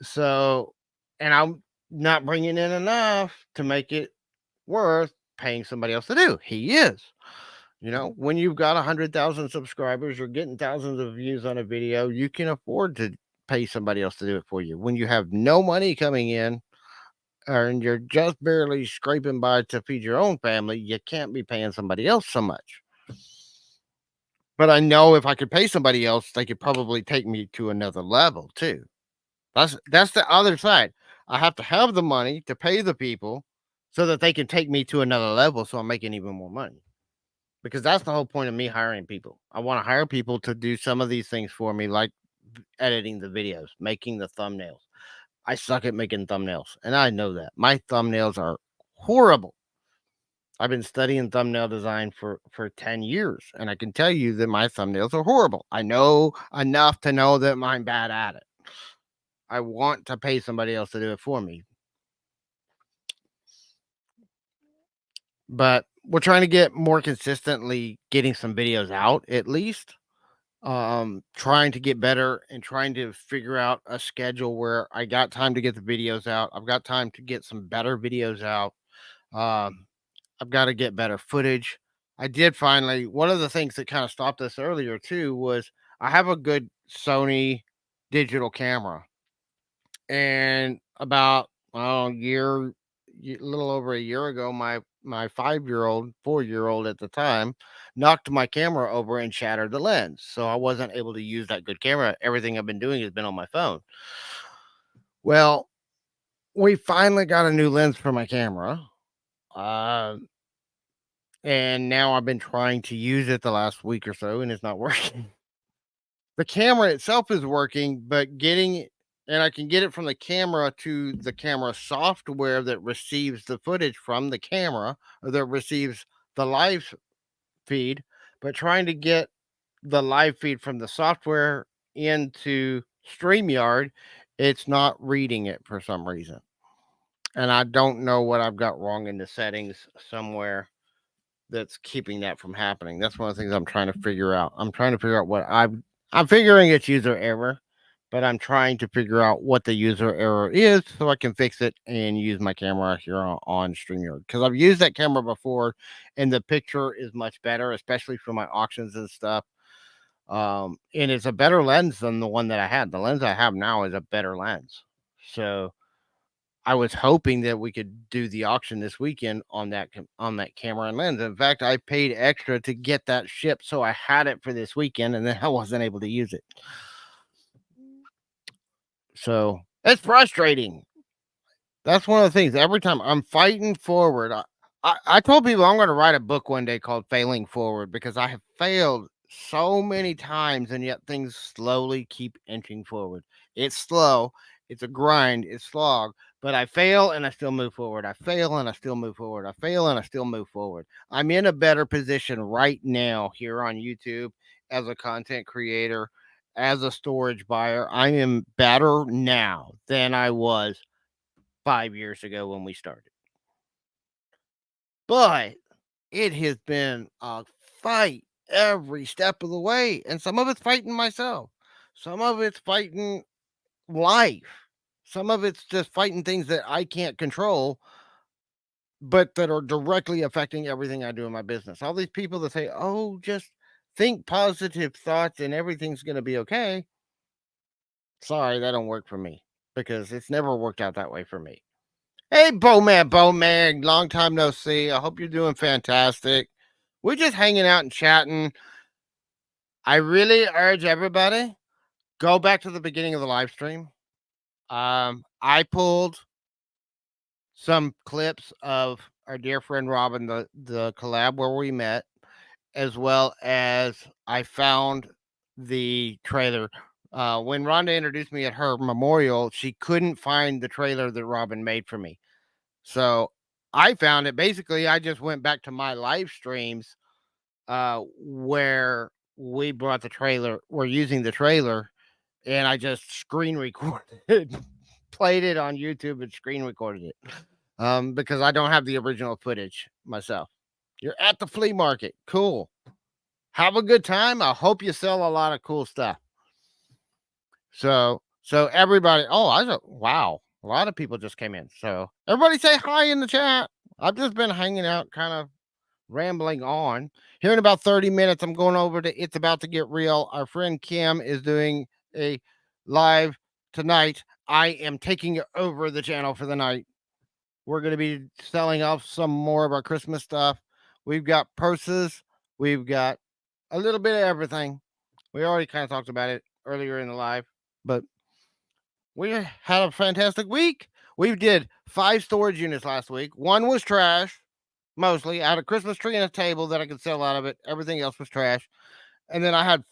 So, and I'm not bringing in enough to make it worth paying somebody else to do. He is. When you've got 100,000 subscribers, you're getting thousands of views on a video, you can afford to pay somebody else to do it for you. When you have no money coming in and you're just barely scraping by to feed your own family, you can't be paying somebody else so much. But I know if I could pay somebody else, they could probably take me to another level too. That's the other side. I have to have the money to pay the people so that they can take me to another level so I'm making even more money. Because that's the whole point of me hiring people. I want to hire people to do some of these things for me, like editing the videos, making the thumbnails. I suck at making thumbnails, and I know that. My thumbnails are horrible. I've been studying thumbnail design for 10 years, and I can tell you that my thumbnails are horrible. I know enough to know that I'm bad at it. I want to pay somebody else to do it for me. But we're trying to get more consistently getting some videos out at least. Trying to get better and trying to figure out a schedule where I got time to get the videos out. I've got time to get some better videos out. Um, I've got to get better footage. I did finally, one of the things that kind of stopped us earlier too was I have a good Sony digital camera. And about a little over a year ago, my 5-year-old, 4-year-old at the time, knocked my camera over and shattered the lens. So I wasn't able to use that good camera. Everything I've been doing has been on my phone. Well, we finally got a new lens for my camera. Uh, and now I've been trying to use it the last week or so, and it's not working. The camera itself is working, but and I can get it from the camera to the camera software that receives the footage from the camera or that receives the live feed, but trying to get the live feed from the software into StreamYard, it's not reading it for some reason. And I don't know what I've got wrong in the settings somewhere that's keeping that from happening. That's one of the things I'm trying to figure out. I'm trying to figure out I'm figuring it's user error, but I'm trying to figure out what the user error is so I can fix it and use my camera here on StreamYard. Because I've used that camera before and the picture is much better, especially for my auctions and stuff. And it's a better lens than the one that I had. The lens I have now is a better lens. So I was hoping that we could do the auction this weekend on that camera and lens. In fact, I paid extra to get that shipped, so I had it for this weekend, and then I wasn't able to use it. So it's frustrating. That's one of the things. Every time I'm fighting forward, I told people I'm going to write a book one day called "Failing Forward" because I have failed so many times, and yet things slowly keep inching forward. It's slow. It's a grind. It's slog, But I fail and I still move forward. I fail and I still move forward. I fail and I still move forward. I'm in a better position right now here on YouTube as a content creator, as a storage buyer. I am better now than I was 5 years ago when we started. But it has been a fight every step of the way. And some of it's fighting myself, some of it's fighting life, some of it's just fighting things that I can't control, but that are directly affecting everything I do in my business. All these people that say, oh, just think positive thoughts and everything's going to be okay. Sorry, that don't work for me because it's never worked out that way for me. Hey, Bowman, long time no see. I hope you're doing fantastic. We're just hanging out and chatting. I really urge everybody, go back to the beginning of the live stream. I pulled some clips of our dear friend Robin, the collab where we met, as well as I found the trailer. When Rhonda introduced me at her memorial, she couldn't find the trailer that Robin made for me. So I found it. Basically, I just went back to my live streams where we brought the trailer, we're using the trailer, and I just screen recorded it, played it on YouTube and screen recorded it. Because I don't have the original footage myself. You're at the flea market. Cool. Have a good time. I hope you sell a lot of cool stuff. So everybody, wow, a lot of people just came in. So everybody say hi in the chat. I've just been hanging out, kind of rambling on. Here in about 30 minutes, I'm going over to It's About to Get Real. Our friend Kim is doing a live tonight. I am taking over the channel for the night. We're going to be selling off some more of our Christmas stuff. We've got purses. We've got a little bit of everything. We already kind of talked about it earlier in the live, but we had a fantastic week. We did 5 storage units last week. One was trash, mostly. I had a Christmas tree and a table that I could sell out of it. Everything else was trash. And then I had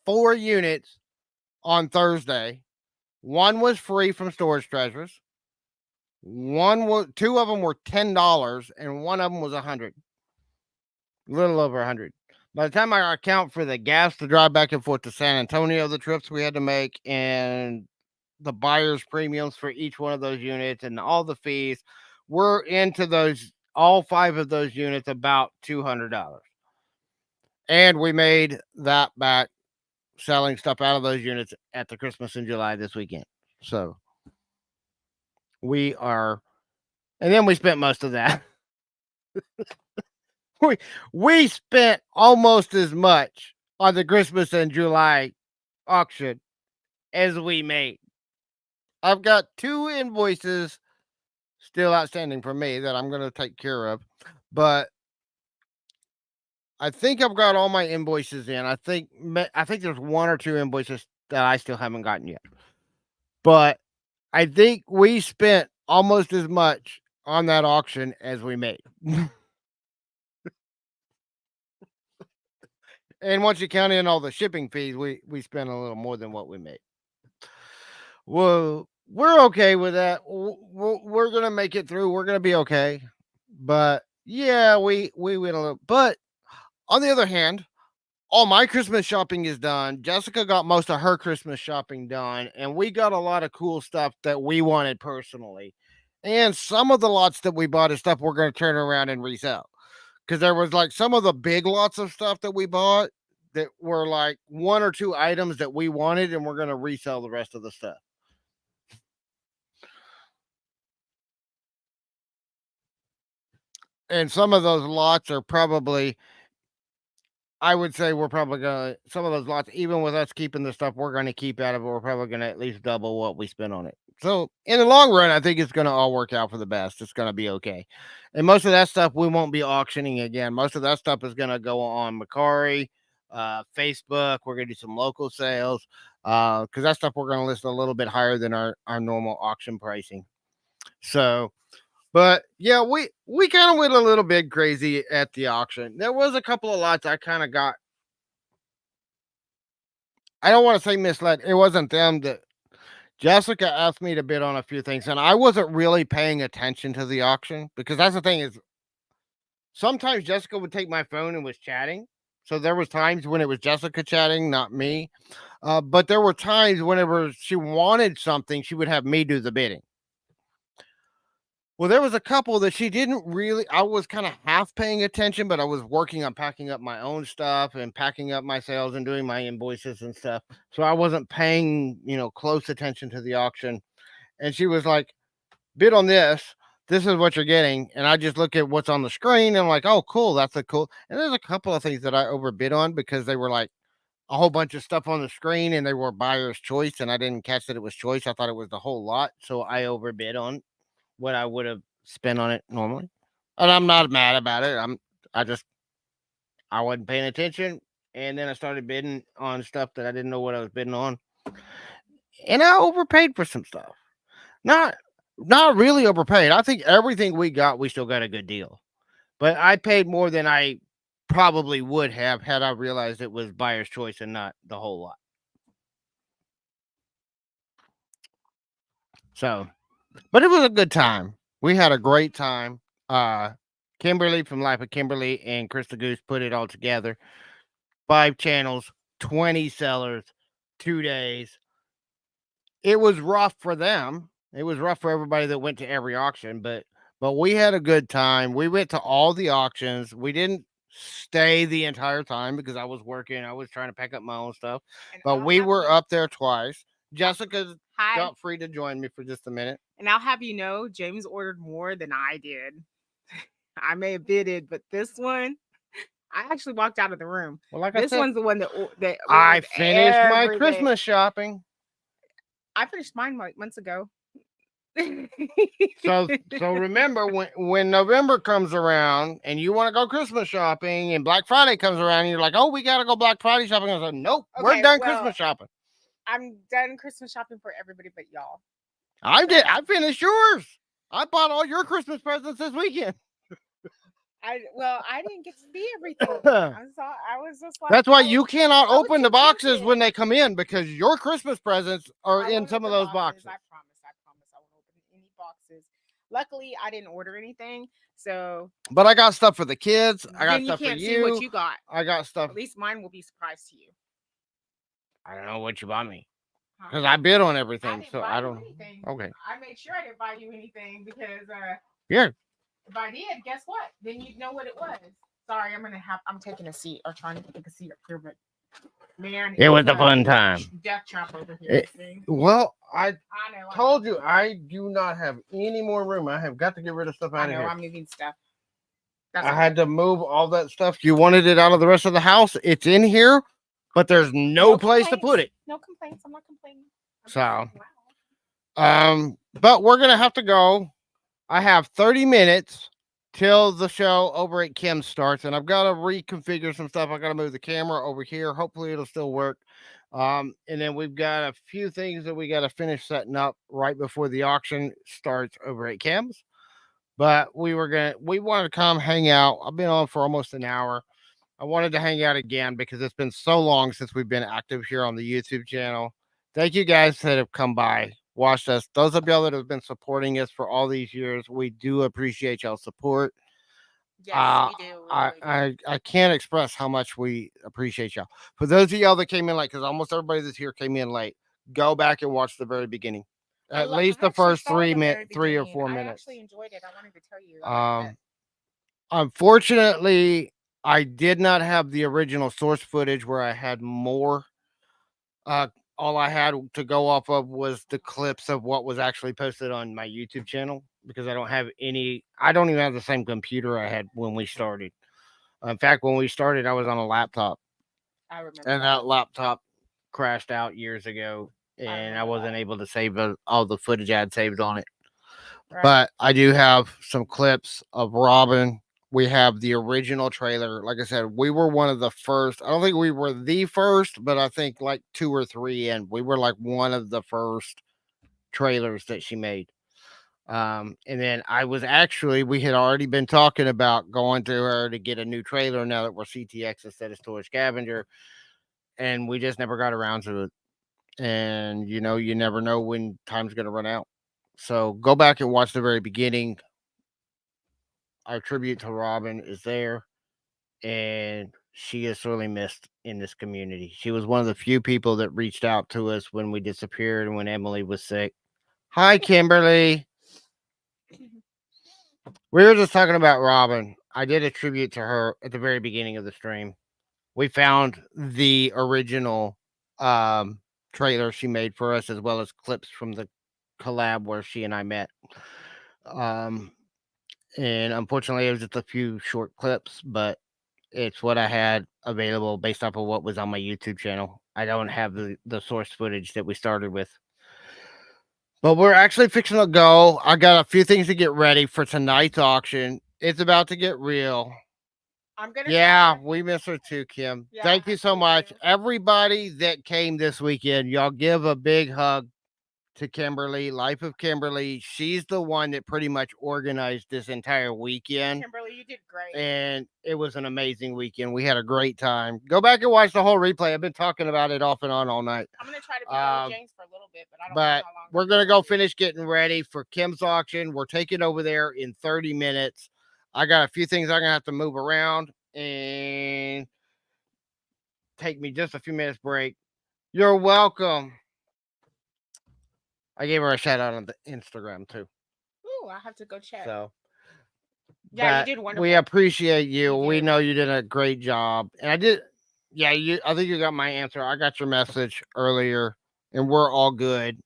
4 units on Thursday. One was free from Storage Treasures. 2 of them were $10 and one of them was $100. A little over $100. By the time I account for the gas to drive back and forth to San Antonio, the trips we had to make, and the buyer's premiums for each one of those units and all the fees, we're into all 5 of those units about $200. And we made that back selling stuff out of those units at the Christmas in July this weekend. So and then we spent most of that. we spent almost as much on the Christmas in July auction as we made. I've got 2 invoices still outstanding for me that I'm going to take care of, but I think I've got all my invoices in. I think there's 1 or 2 invoices that I still haven't gotten yet. But I think we spent almost as much on that auction as we made. And once you count in all the shipping fees, we spent a little more than what we made. Well, we're okay with that. We're gonna make it through. We're gonna be okay. But yeah, we went a little. But on the other hand, all my Christmas shopping is done. Jessica got most of her Christmas shopping done, and we got a lot of cool stuff that we wanted personally. And some of the lots that we bought is stuff we're going to turn around and resell. Because there was like some of the big lots of stuff that we bought that were like 1 or 2 items that we wanted, and we're going to resell the rest of the stuff. And some of those lots are probably, I would say we're probably going to, some of those lots, even with us keeping the stuff we're going to keep out of it, we're probably going to at least double what we spent on it. So in the long run, I think it's going to all work out for the best. It's going to be okay. And most of that stuff we won't be auctioning again. Most of that stuff is going to go on Mercari, Facebook. We're going to do some local sales because that stuff we're going to list a little bit higher than our normal auction pricing. So, but yeah, we kind of went a little bit crazy at the auction. There was a couple of lots I kind of got, I don't want to say misled. It wasn't them that Jessica asked me to bid on a few things, and I wasn't really paying attention to the auction because that's the thing is sometimes Jessica would take my phone and was chatting. So there was times when it was Jessica chatting, not me. But there were times whenever she wanted something, she would have me do the bidding. Well, there was a couple that she didn't really. I was kind of half paying attention, but I was working on packing up my own stuff and packing up my sales and doing my invoices and stuff. So I wasn't paying, close attention to the auction. And she was like, bid on this. This is what you're getting. And I just look at what's on the screen and I'm like, oh, cool. That's a cool. And there's a couple of things that I overbid on because they were like a whole bunch of stuff on the screen and they were buyer's choice. And I didn't catch that it was choice. I thought it was the whole lot. So I overbid on what I would have spent on it normally. And I'm not mad about it. I wasn't paying attention. And then I started bidding on stuff that I didn't know what I was bidding on. And I overpaid for some stuff. Not really overpaid. I think everything we got, we still got a good deal. But I paid more than I probably would have had I realized it was buyer's choice and not the whole lot. So, but it was a good time. We had a great time. Kimberly from Life of Kimberly and Krista Goose put it all together. 5 channels, 20 sellers, 2 days. It was rough for them. It was rough for everybody that went to every auction, but we had a good time. We went to all the auctions. We didn't stay the entire time because I was working. I was trying to pack up my own stuff, but we were up there twice. Jessica felt free to join me for just a minute. And I'll have you know, James ordered more than I did. I may have bidded, but this one, I actually walked out of the room. Well, like this I said, one's the one that I finished my Christmas shopping. I finished mine months ago. so remember when November comes around and you want to go Christmas shopping and Black Friday comes around and you're like, oh, we gotta go Black Friday shopping. I was like, nope, we're done Christmas shopping. I'm done Christmas shopping for everybody but y'all. I finished yours. I bought all your Christmas presents this weekend. I didn't get to see everything. I was just like, that's why you cannot open the boxes when they come in because your Christmas presents are in some of those boxes. I promise I won't open any boxes. Luckily, I didn't order anything, so. But I got stuff for the kids. I got stuff for you. You can't see what you got. I got stuff. At least mine will be a surprise to you. I don't know what you bought me because I bid on everything, so I don't. Anything. Okay. I made sure I didn't buy you anything because. Yeah. If I did, guess what? Then you'd know what it was. Sorry, I'm taking a seat or trying to take a seat up here, but man, it was a fun time. Death trap over here. Well, I told you I do not have any more room. I have got to get rid of stuff out of here. I'm moving stuff. I had to move all that stuff. You wanted it out of the rest of the house. It's in here, but there's no place to put it. No complaints. I'm not complaining. So, but we're gonna have to go. I have 30 minutes till the show over at Kim starts, and I've got to reconfigure some stuff. I got to move the camera over here. Hopefully, it'll still work. And then we've got a few things that we got to finish setting up right before the auction starts over at Kim's. But we wanted to come hang out. I've been on for almost an hour. I wanted to hang out again because it's been so long since we've been active here on the YouTube channel. Thank you guys that have come by, watched us. Those of y'all that have been supporting us for all these years, we do appreciate y'all's support. Yes, we do. I can't express how much we appreciate y'all. For those of y'all that came in late, because almost everybody that's here came in late, go back and watch the very beginning. At least the first 3 or 4 minutes. I actually enjoyed it. I wanted to tell you. Unfortunately, I did not have the original source footage where I had more. All I had to go off of was the clips of what was actually posted on my YouTube channel because I don't even have the same computer I had when we started. In fact, when we started, I was on a laptop. I remember. And that laptop crashed out years ago, and I wasn't able to save all the footage I had saved on it. Right. But I do have some clips of Robin. We have the original trailer. Like I said, we were one of the first. I don't think we were the first, but I think like 2 or 3 in. We were like one of the first trailers that she made. And then we had already been talking about going to her to get a new trailer now that we're CTX instead of Storage Scavenger. And we just never got around to it. And you know, you never know when time's going to run out. So go back and watch the very beginning. Our tribute to Robin is there, and she is sorely missed in this community. She was one of the few people that reached out to us when we disappeared and when Emily was sick. Hi, Kimberly. We were just talking about Robin. I did a tribute to her at the very beginning of the stream. We found the original trailer she made for us, as well as clips from the collab where she and I met. Um, and unfortunately, it was just a few short clips, but it's what I had available based off of what was on my YouTube channel. I don't have the source footage that we started with. But we're actually fixing to go. I got a few things to get ready for tonight's auction. It's about to get real. I'm gonna. Yeah, try. we miss her too, Kim. Yeah, Thank you so we much. do. Everybody that came this weekend, y'all give a big hug to Kimberly, Life of Kimberly. She's the one that pretty much organized this entire weekend. Kimberly, you did great. And it was an amazing weekend. We had a great time. Go back and watch the whole replay. I've been talking about it off and on all night. I'm gonna try to be with James for a little bit, but I don't know But how long. we're gonna go finish getting ready for Kim's auction. We're taking over there in 30 minutes. I got a few things I'm gonna have to move around and take me just a few minutes break. You're welcome. I gave her a shout out on the Instagram too. Ooh, I have to go check. So yeah, you did wonderful. We appreciate you. You We did. know you did a great job. And I did I think you got my answer. I got your message earlier and we're all good.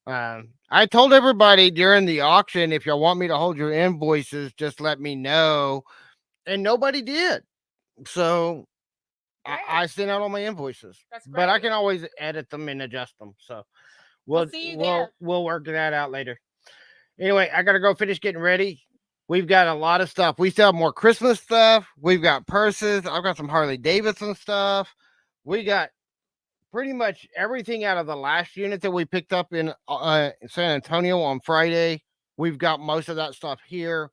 I told everybody during the auction, if y'all want me to hold your invoices, just let me know. And nobody did. So I sent out all my invoices. But I can always edit them and adjust them. So we'll see you there. We'll work that out later. Anyway, I gotta go finish getting ready. We've got a lot of stuff. We still have more Christmas stuff. We've got purses. I've got some Harley Davidson stuff. We got pretty much everything out of the last unit that we picked up in San Antonio on Friday. We've got most of that stuff here.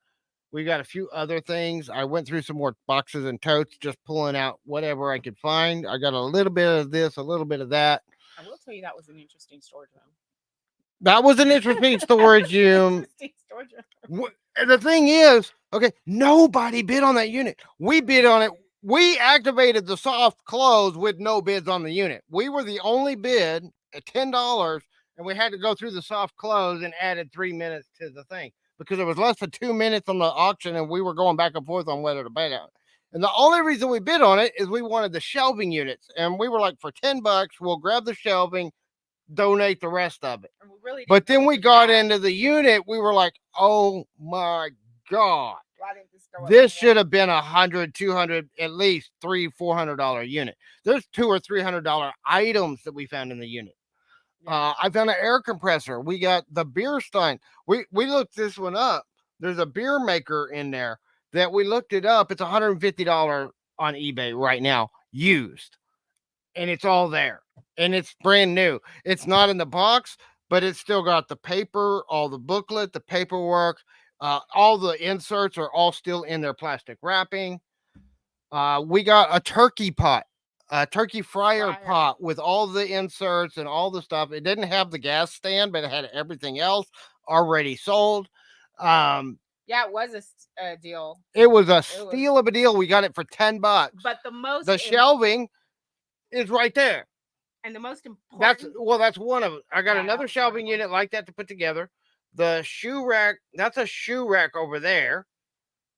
We got a few other things. I went through some more boxes and totes, just pulling out whatever I could find. I got a little bit of this, a little bit of that. I will tell you that was an interesting storage room. That was an interesting storage room. The thing is, okay, nobody bid on that unit. We bid on it. We activated the soft close with no bids on the unit. We were the only bid at $10, and we had to go through the soft close and added 3 minutes to the thing because it was less than 2 minutes on the auction, and we were going back and forth on whether to bid on it. And the only reason we bid on it is we wanted the shelving units, and we were like, for $10, we'll grab the shelving, donate the rest of it. But then we got into the unit, we were like, oh my God, this should have been $100, $200, at least $300-$400 unit. There's $200 or $300 items that we found in the unit. I found an air compressor. We got the beer stein. We looked this one up. There's a beer maker in there that we looked it up. It's $150 on eBay right now, used, and it's all there. And it's brand new. It's not in the box, but it's still got the paper, all the booklet, the paperwork, all the inserts are all still in their plastic wrapping. We got a turkey pot, a turkey fryer pot with all the inserts and all the stuff. It didn't have the gas stand, but it had everything else already sold. Yeah, it was a deal. It was a steal of a deal. We got it for $10. But the shelving is right there. And the most important, that's one of them. I got another shelving unit like that to put together. The shoe rack, that's a shoe rack over there.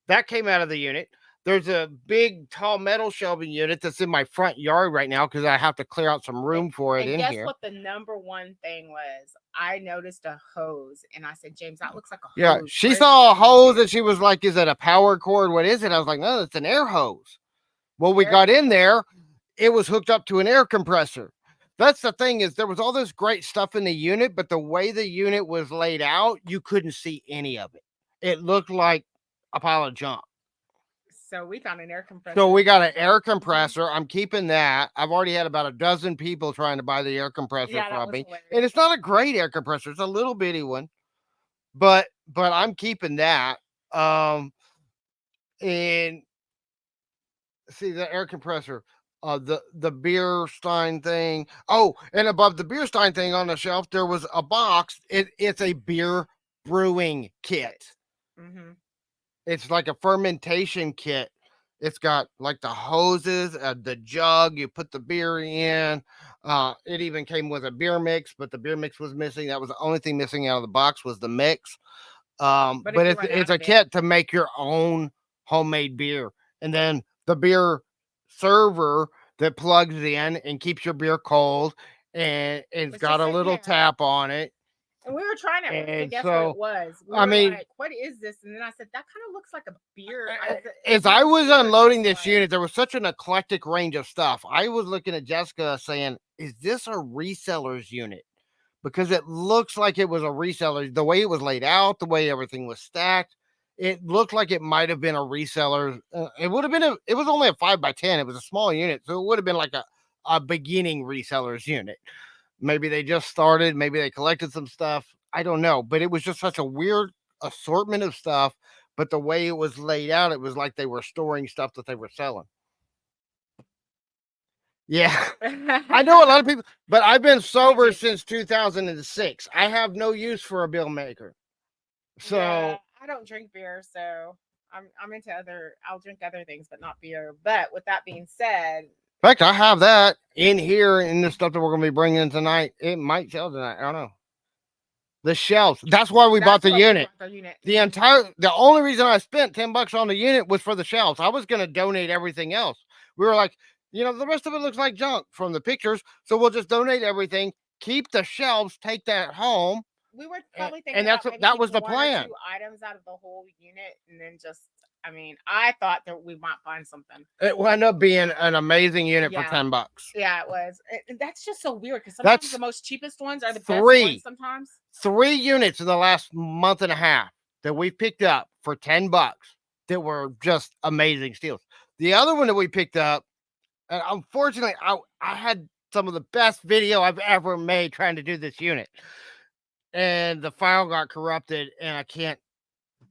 That came out of the unit. There's a big tall metal shelving unit that's in my front yard right now because I have to clear out some room for it in here. Guess what the number one thing was? I noticed a hose and I said, James, that looks like a hose. Yeah, she saw a hose and she was like, is it a power cord? What is it? I was like, no, it's an air hose. Well, we got in there. It was hooked up to an air compressor. That's the thing, is there was all this great stuff in the unit, but the way the unit was laid out, you couldn't see any of it. It looked like a pile of junk. So we found an air compressor. So we got an air compressor. I'm keeping that. I've already had about a dozen people trying to buy the air compressor from me. And it's not a great air compressor. It's a little bitty one. But I'm keeping that. And see the air compressor. the beer stein thing. Oh, and above the beer stein thing on the shelf, there was a box. It's a beer brewing kit. Mm-hmm. It's like a fermentation kit. It's got like the hoses, the jug. You put the beer in. It even came with a beer mix, but the beer mix was missing. That was the only thing missing out of the box was the mix. But But if you run it's out a of it, kit to make your own homemade beer, and then the beer server that plugs in and keeps your beer cold, and it's it's got just a sitting little there. tap on it. And we were trying it to And guess what it so, was. We I were mean, like, "What is this?" And then I said, "That kind of looks like a beer." as It's not I a was beer unloading this device. unit, there was such an eclectic range of stuff. I was looking at Jessica saying, "Is this a reseller's unit?" Because it looks like it was a reseller. The way it was laid out, the way everything was stacked, it looked like it might have been a reseller. It would have been it was only a 5x10. It was a small unit, so it would have been like a beginning reseller's unit. Maybe they just started, maybe they collected some stuff. I don't know, but it was just such a weird assortment of stuff. But the way it was laid out, it was like they were storing stuff that they were selling. Yeah. I know a lot of people, but I've been sober since 2006. I have no use for a bill maker. So, Yeah, I don't drink beer, so I'm into other. I'll drink other things, but not beer. But with that being said, in fact, I have that in here in the stuff that we're going to be bringing tonight. It might sell tonight. I don't know. The shelves. That's why we bought the that's why we unit. bought the unit. The only reason I spent $10 on the unit was for the shelves. I was going to donate everything else. We were like, the rest of it looks like junk from the pictures. So we'll just donate everything, keep the shelves, take that home. We were probably thinking And about maybe that was keeping the one or plan. two items out of the whole unit, and then just. I mean, I thought that we might find something. It wound up being an amazing unit for Yeah. $10. Yeah, it was. And that's just so weird because sometimes That's the most cheapest ones are the best three. ones. Sometimes 3 units in the last month and a half that we picked up for $10 that were just amazing steals. The other one that we picked up, and unfortunately, I had some of the best video I've ever made trying to do this unit, and the file got corrupted, and I can't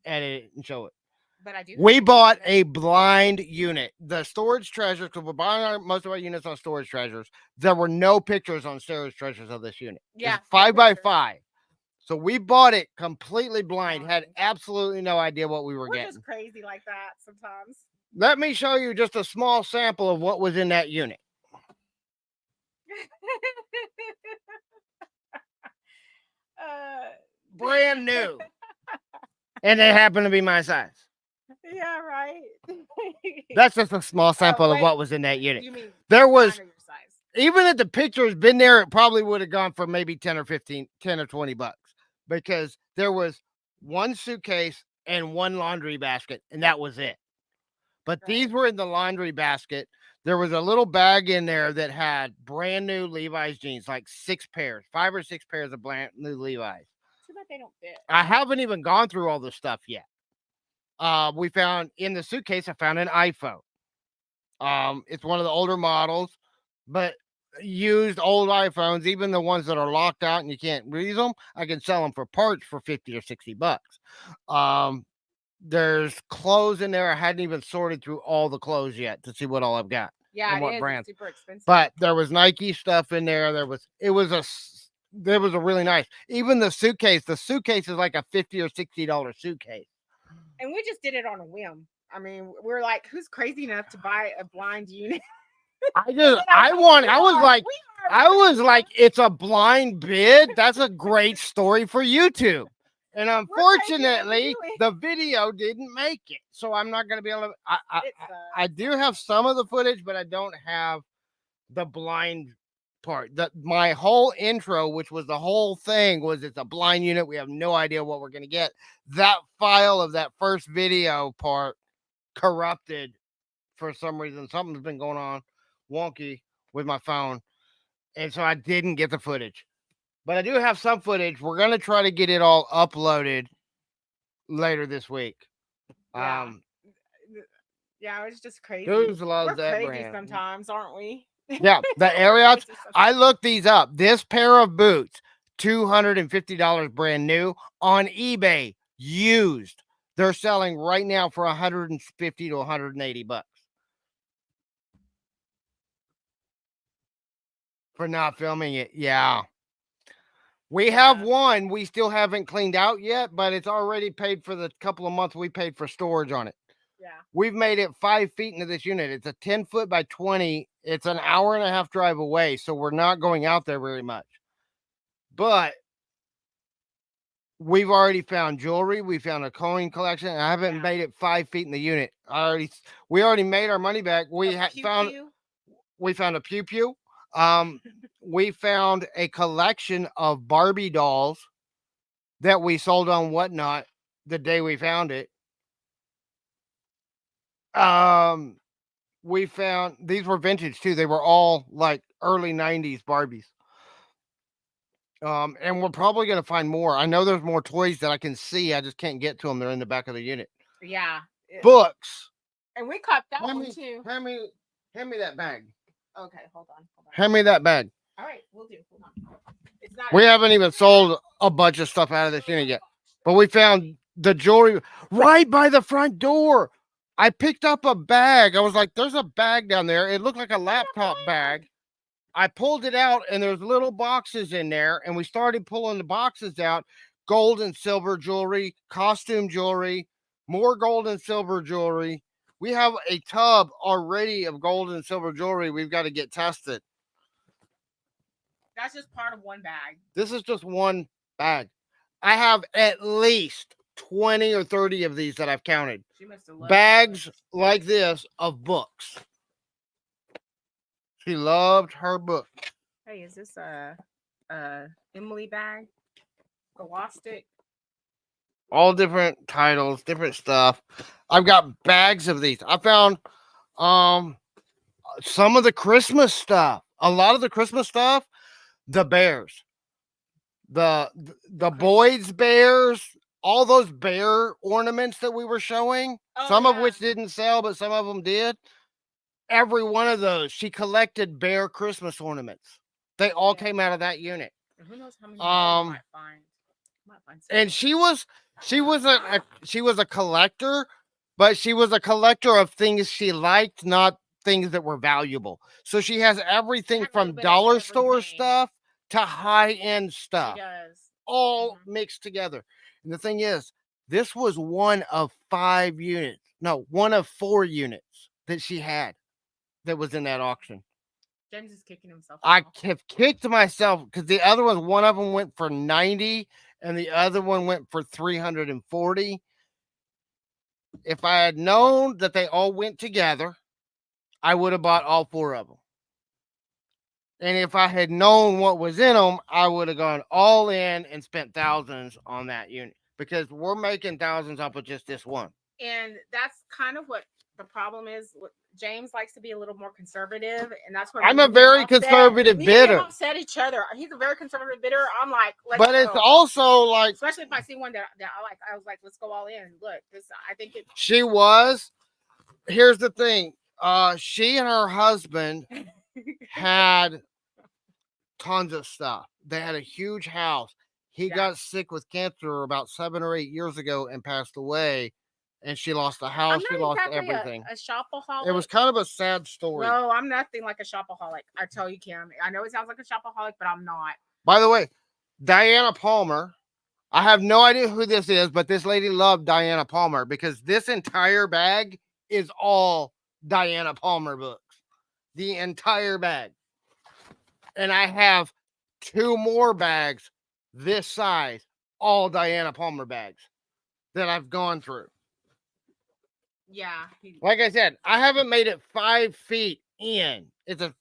edit it and show it. but I do. We bought a blind unit. The storage treasures, because we're buying most of our units on storage treasures. There were no pictures on storage treasures of this unit. Yeah, It's 5x5. So we bought it completely blind, had absolutely no idea what we were We're getting. just crazy like that sometimes. Let me show you just a small sample of what was in that unit. Brand new. And it happened to be my size. Yeah, right. That's just a small sample of wait. what was in that unit. You mean There was, mine or your size? even if the picture's been there, it probably would have gone for maybe 10 or 20 bucks, because there was one suitcase and one laundry basket, and that was it. But Right. these were in the laundry basket. There was a little bag in there that had brand new Levi's jeans, like 5 or 6 pairs of brand new Levi's. Too bad they don't fit. I haven't even gone through all this stuff yet. We found in the suitcase, I found an iPhone. It's one of the older models, but used old iPhones, even the ones that are locked out and you can't read them, I can sell them for parts for 50 or 60 bucks. There's clothes in there. I hadn't even sorted through all the clothes yet to see what all I've got. Yeah, and what it is. brand. It's super expensive. But there was Nike stuff in there. There was a really nice. Even the suitcase is like a $50 or $60 suitcase. And we just did it on a whim. I mean, we're like, who's crazy enough to buy a blind unit? I was like, it's a blind bid. That's a great story for YouTube. And unfortunately, the video didn't make it. So I'm not going to be able to. I do have some of the footage, but I don't have the blind part. My whole intro, which was the whole thing, was it's a blind unit. We have no idea what we're going to get. That file of that first video part corrupted for some reason. Something's been going on wonky with my phone. And so I didn't get the footage. But I do have some footage. We're going to try to get it all uploaded later this week. Yeah, it's just crazy. Who's loves We're that crazy brand? sometimes, aren't we? Yeah, the Ariats. I looked these up. This pair of boots, $250 brand new on eBay, used. They're selling right now for $150 to $180. For not filming it. Yeah. We have Yeah. one we still haven't cleaned out yet, but it's already paid for the couple of months we paid for storage on it. Yeah. We've made it 5 feet into this unit. It's a 10 foot by 20. It's an hour and a half drive away, so we're not going out there very much. But we've already found jewelry. We found a coin collection. And I haven't Yeah. made it 5 feet in the unit. We already made our money back. We A pew found pew. we found a pew pew. We found a collection of Barbie dolls that we sold on Whatnot the day we found it. We found these were vintage too. They were all like early 90s Barbies. And we're probably gonna find more. I know there's more toys that I can see. I just can't get to them. They're in the back of the unit. Yeah. Books. And we caught that Hand one me, too. hand me that bag. Okay, hold on. Hand me that bag. All right, we'll do. Hold on. It's not. We haven't even sold a bunch of stuff out of this unit yet. But we found the jewelry right by the front door. I picked up a bag. I was like, there's a bag down there. It looked like a laptop bag. I pulled it out and there's little boxes in there. And we started pulling the boxes out. Gold and silver jewelry, costume jewelry, more gold and silver jewelry. We have a tub already of gold and silver jewelry. We've got to get tested. That's just part of one bag. This is just one bag. I have at least 20 or 30 of these that I've counted. She must have loved Bags it. like this of books. She loved her book. Hey, is this a Emily bag? Scholastic? All different titles, different stuff. I've got bags of these. I found some of the Christmas stuff. A lot of the Christmas stuff, the bears. The Boyd's bears, all those bear ornaments that we were showing, some of which didn't sell, but some of them did. Every one of those, she collected bear Christmas ornaments. They all came out of that unit. And who knows how many more might find and she was a collector, but she was a collector of things she liked, not things that were valuable. So she has everything from dollar store stuff to high-end stuff. She does. All mixed together. And the thing is, this was one of 5 units. No, one of 4 units that she had that was in that auction. James is kicking himself. I have kicked myself because the other one of them went for 90 and the other one went for 340. If I had known that they all went together, I would have bought all 4 of them. And if I had known what was in them, I would have gone all in and spent thousands on that unit because we're making thousands off of just this one. And that's kind of what the problem is. James likes to be a little more conservative, and that's where I'm a very conservative bidder. We upset each other. He's a very conservative bidder. I'm like, but it's also like, especially if I see one that I like, I was like, let's go all in. Look, this, I think it. She was. Here's the thing. She and her husband had tons of stuff. They had a huge house. He got sick with cancer about 7 or 8 years ago and passed away. And she lost the house. She lost everything. A shopaholic. It was kind of a sad story. No, I'm nothing like a shopaholic. I tell you, Kim. I know it sounds like a shopaholic, but I'm not. By the way, Diana Palmer. I have no idea who this is, but this lady loved Diana Palmer because this entire bag is all Diana Palmer books. The entire bag. And I have 2 more bags this size, all Diana Palmer bags that I've gone through. Yeah. Like I said, I haven't made it 5 feet in. It's a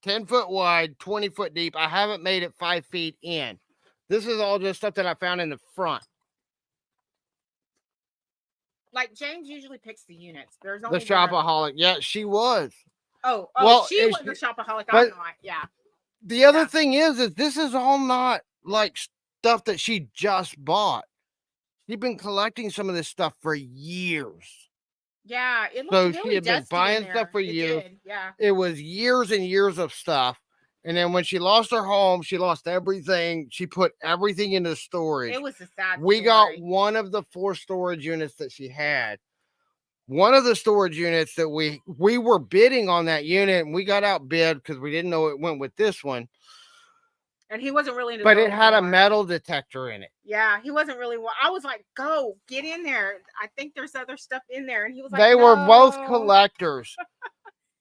10 foot wide, 20 foot deep. I haven't made it 5 feet in. This is all just stuff that I found in the front. Like James usually picks the units. There's only the shopaholic. Yeah, she was. Oh, well, she was the shopaholic. I'm not. Yeah. The other thing is this is all not like stuff that she just bought. She's been collecting some of this stuff for years. Yeah, so really she had been buying stuff for years. Yeah, it was years and years of stuff. And then when she lost her home, she lost everything. She put everything into storage. It was a sad We story. got one of the 4 storage units that she had. one of the storage units that we were bidding on that unit, and we got outbid because we didn't know it went with this one. And he wasn't really into But it those had a more. metal detector in it. Yeah, he wasn't really. I was like, "Go get in there. I think there's other stuff in there." And he was like, They were both "No." collectors.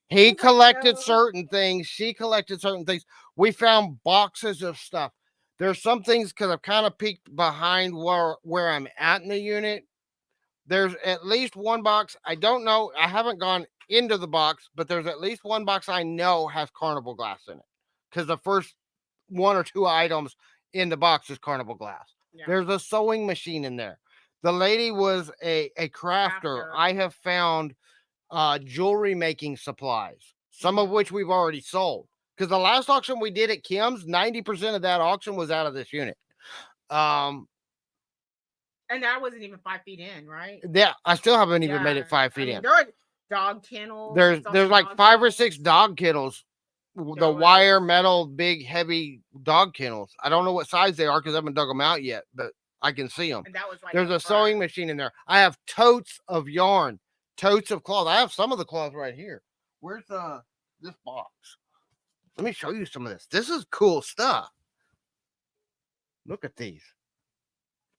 He He's like, collected "No." certain things. She collected certain things. We found boxes of stuff. There's some things because I've kind of peeked behind where I'm at in the unit. There's at least one box. I don't know. I haven't gone into the box, but there's at least one box I know has carnival glass in it because the first one or two items in the box is carnival glass. Yeah. There's a sewing machine in there. The lady was a crafter. I have found jewelry making supplies, some of which we've already sold. Because the last auction we did at Kim's, 90% of that auction was out of this unit. And that wasn't even 5 feet in, right? Yeah, I still haven't even made it 5 feet in. There are dog kennels. There's like 5 or 6 dog kennels, the wire metal, big, heavy dog kennels. I don't know what size they are because I haven't dug them out yet, but I can see them. And that was like there's a sewing machine in there. I have totes of yarn, totes of cloth. I have some of the cloth right here. Where's this box? Let me show you some of this. This is cool stuff. Look at these.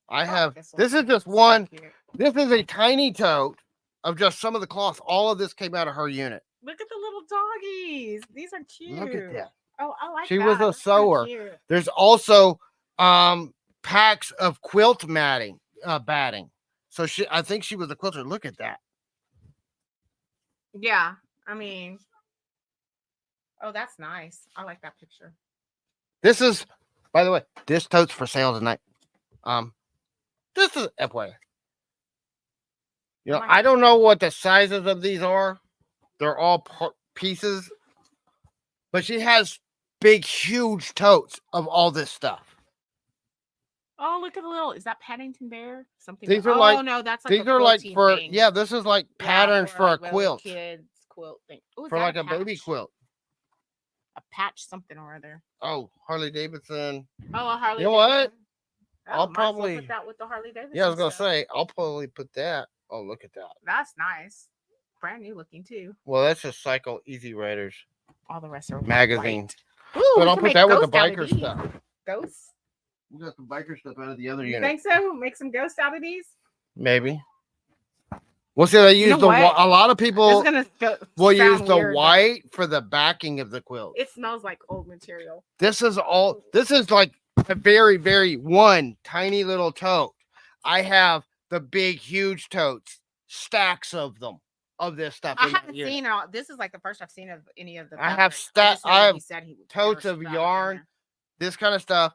I have, this is just one. This is a tiny tote of just some of the cloth. All of this came out of her unit. Look at the little doggies. These are cute. Look at that. Oh, I like she that. was a That's sewer. cute. There's also packs of quilt batting. So I think she was a quilter. Look at that. Yeah, I mean, oh, that's nice. I like that picture. This is, by the way, this tote's for sale tonight. This is FYI. You know, I don't know what the sizes of these are. They're all pieces, but she has big, huge totes of all this stuff. Oh, look at the little. Is that Paddington Bear? Something. These are like. Oh no, that's like these are like for thing. Yeah. This is like patterns for a quilt. Kids quilt thing. Ooh, for like a baby quilt. A patch, something or other. Oh, Harley Davidson. Oh, a Harley. You know what? I'll probably put that with the Harley Davidson. Yeah, I was gonna say I'll probably put that. Oh, look at that. That's nice. Brand new looking too. Well, that's just Cycle Easy Riders. All the rest are magazines. Ooh, but I'll put that with the biker stuff. Ghosts. We got some biker stuff out of the other you unit. Think so? Make some ghosts out of these? Maybe. Well, see, they use a lot of people will use the white for the backing of the quilt. It smells like old material. This is like a very, very one tiny little tote. I have the big, huge totes, stacks of them, of this stuff. I haven't seen all. This is like the first I've seen of any of the. I have totes of yarn, this kind of stuff.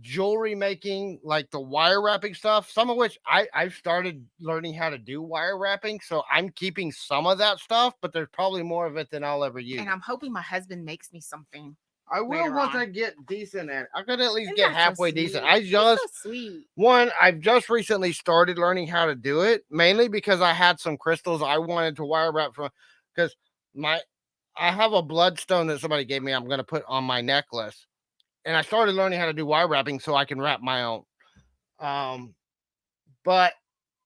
Jewelry making, like the wire wrapping stuff, some of which I've started learning how to do wire wrapping, so I'm keeping some of that stuff, but there's probably more of it than I'll ever use. And I'm hoping my husband makes me something. I will once I get decent at it. I could at least get halfway decent. I've just recently started learning how to do it, mainly because I had some crystals I wanted to wire wrap from, because I have a bloodstone that somebody gave me I'm going to put on my necklace. And I started learning how to do wire wrapping so I can wrap my own. But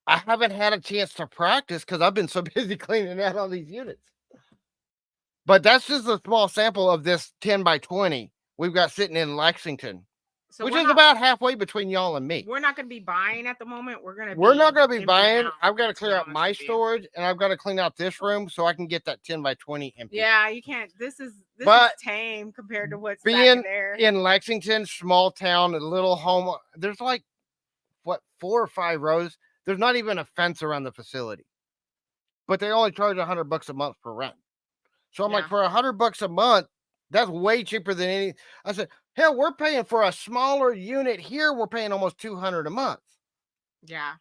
I haven't had a chance to practice because I've been so busy cleaning out all these units. But that's just a small sample of this 10 by 20 we've got sitting in Lexington, which is about halfway between y'all and me. We're not going to be buying at the moment. We're not going to be buying. I've got to clear out my storage, and I've got to clean out this room so I can get that 10 by 20 empty. Yeah, you can't. This is tame compared to what's being back there. In Lexington, small town, a little home. There's like 4 or 5 rows. There's not even a fence around the facility, but they only charge $100 a month for rent. So I'm like, for $100 a month, that's way cheaper than any. I said, hell, we're paying for a smaller unit here. We're paying almost $200 a month. Yeah.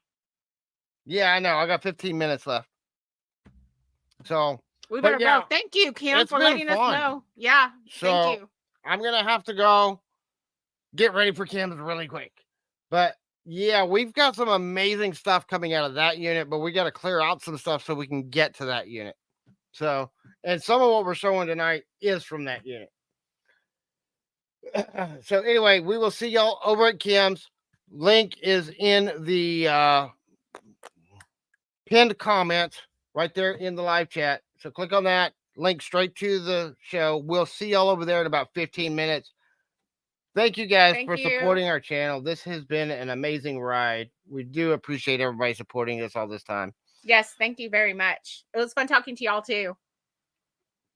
Yeah, I know. I got 15 minutes left. So we better go. Thank you, Kim, for letting us know. Yeah. So thank you. I'm gonna have to go get ready for Kim's really quick. But yeah, we've got some amazing stuff coming out of that unit, but we got to clear out some stuff so we can get to that unit. So, and some of what we're showing tonight is from that unit. So anyway, we will see y'all over at Kim's. Link is in the pinned comments. right there in the live chat. So click on that, link straight to the show. We'll see y'all over there in about 15 minutes. Thank you guys Thank for you. supporting our channel. This has been an amazing ride. We do appreciate everybody supporting us all this time. Yes, thank you very much. It was fun talking to y'all too.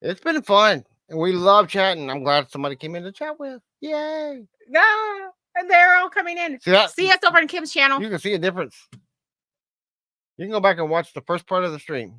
It's been fun, and we love chatting. I'm glad somebody came in to chat with. Yay! Ah, and they're all coming in. See that? See us over on Kim's channel. You can see a difference. You can go back and watch the first part of the stream.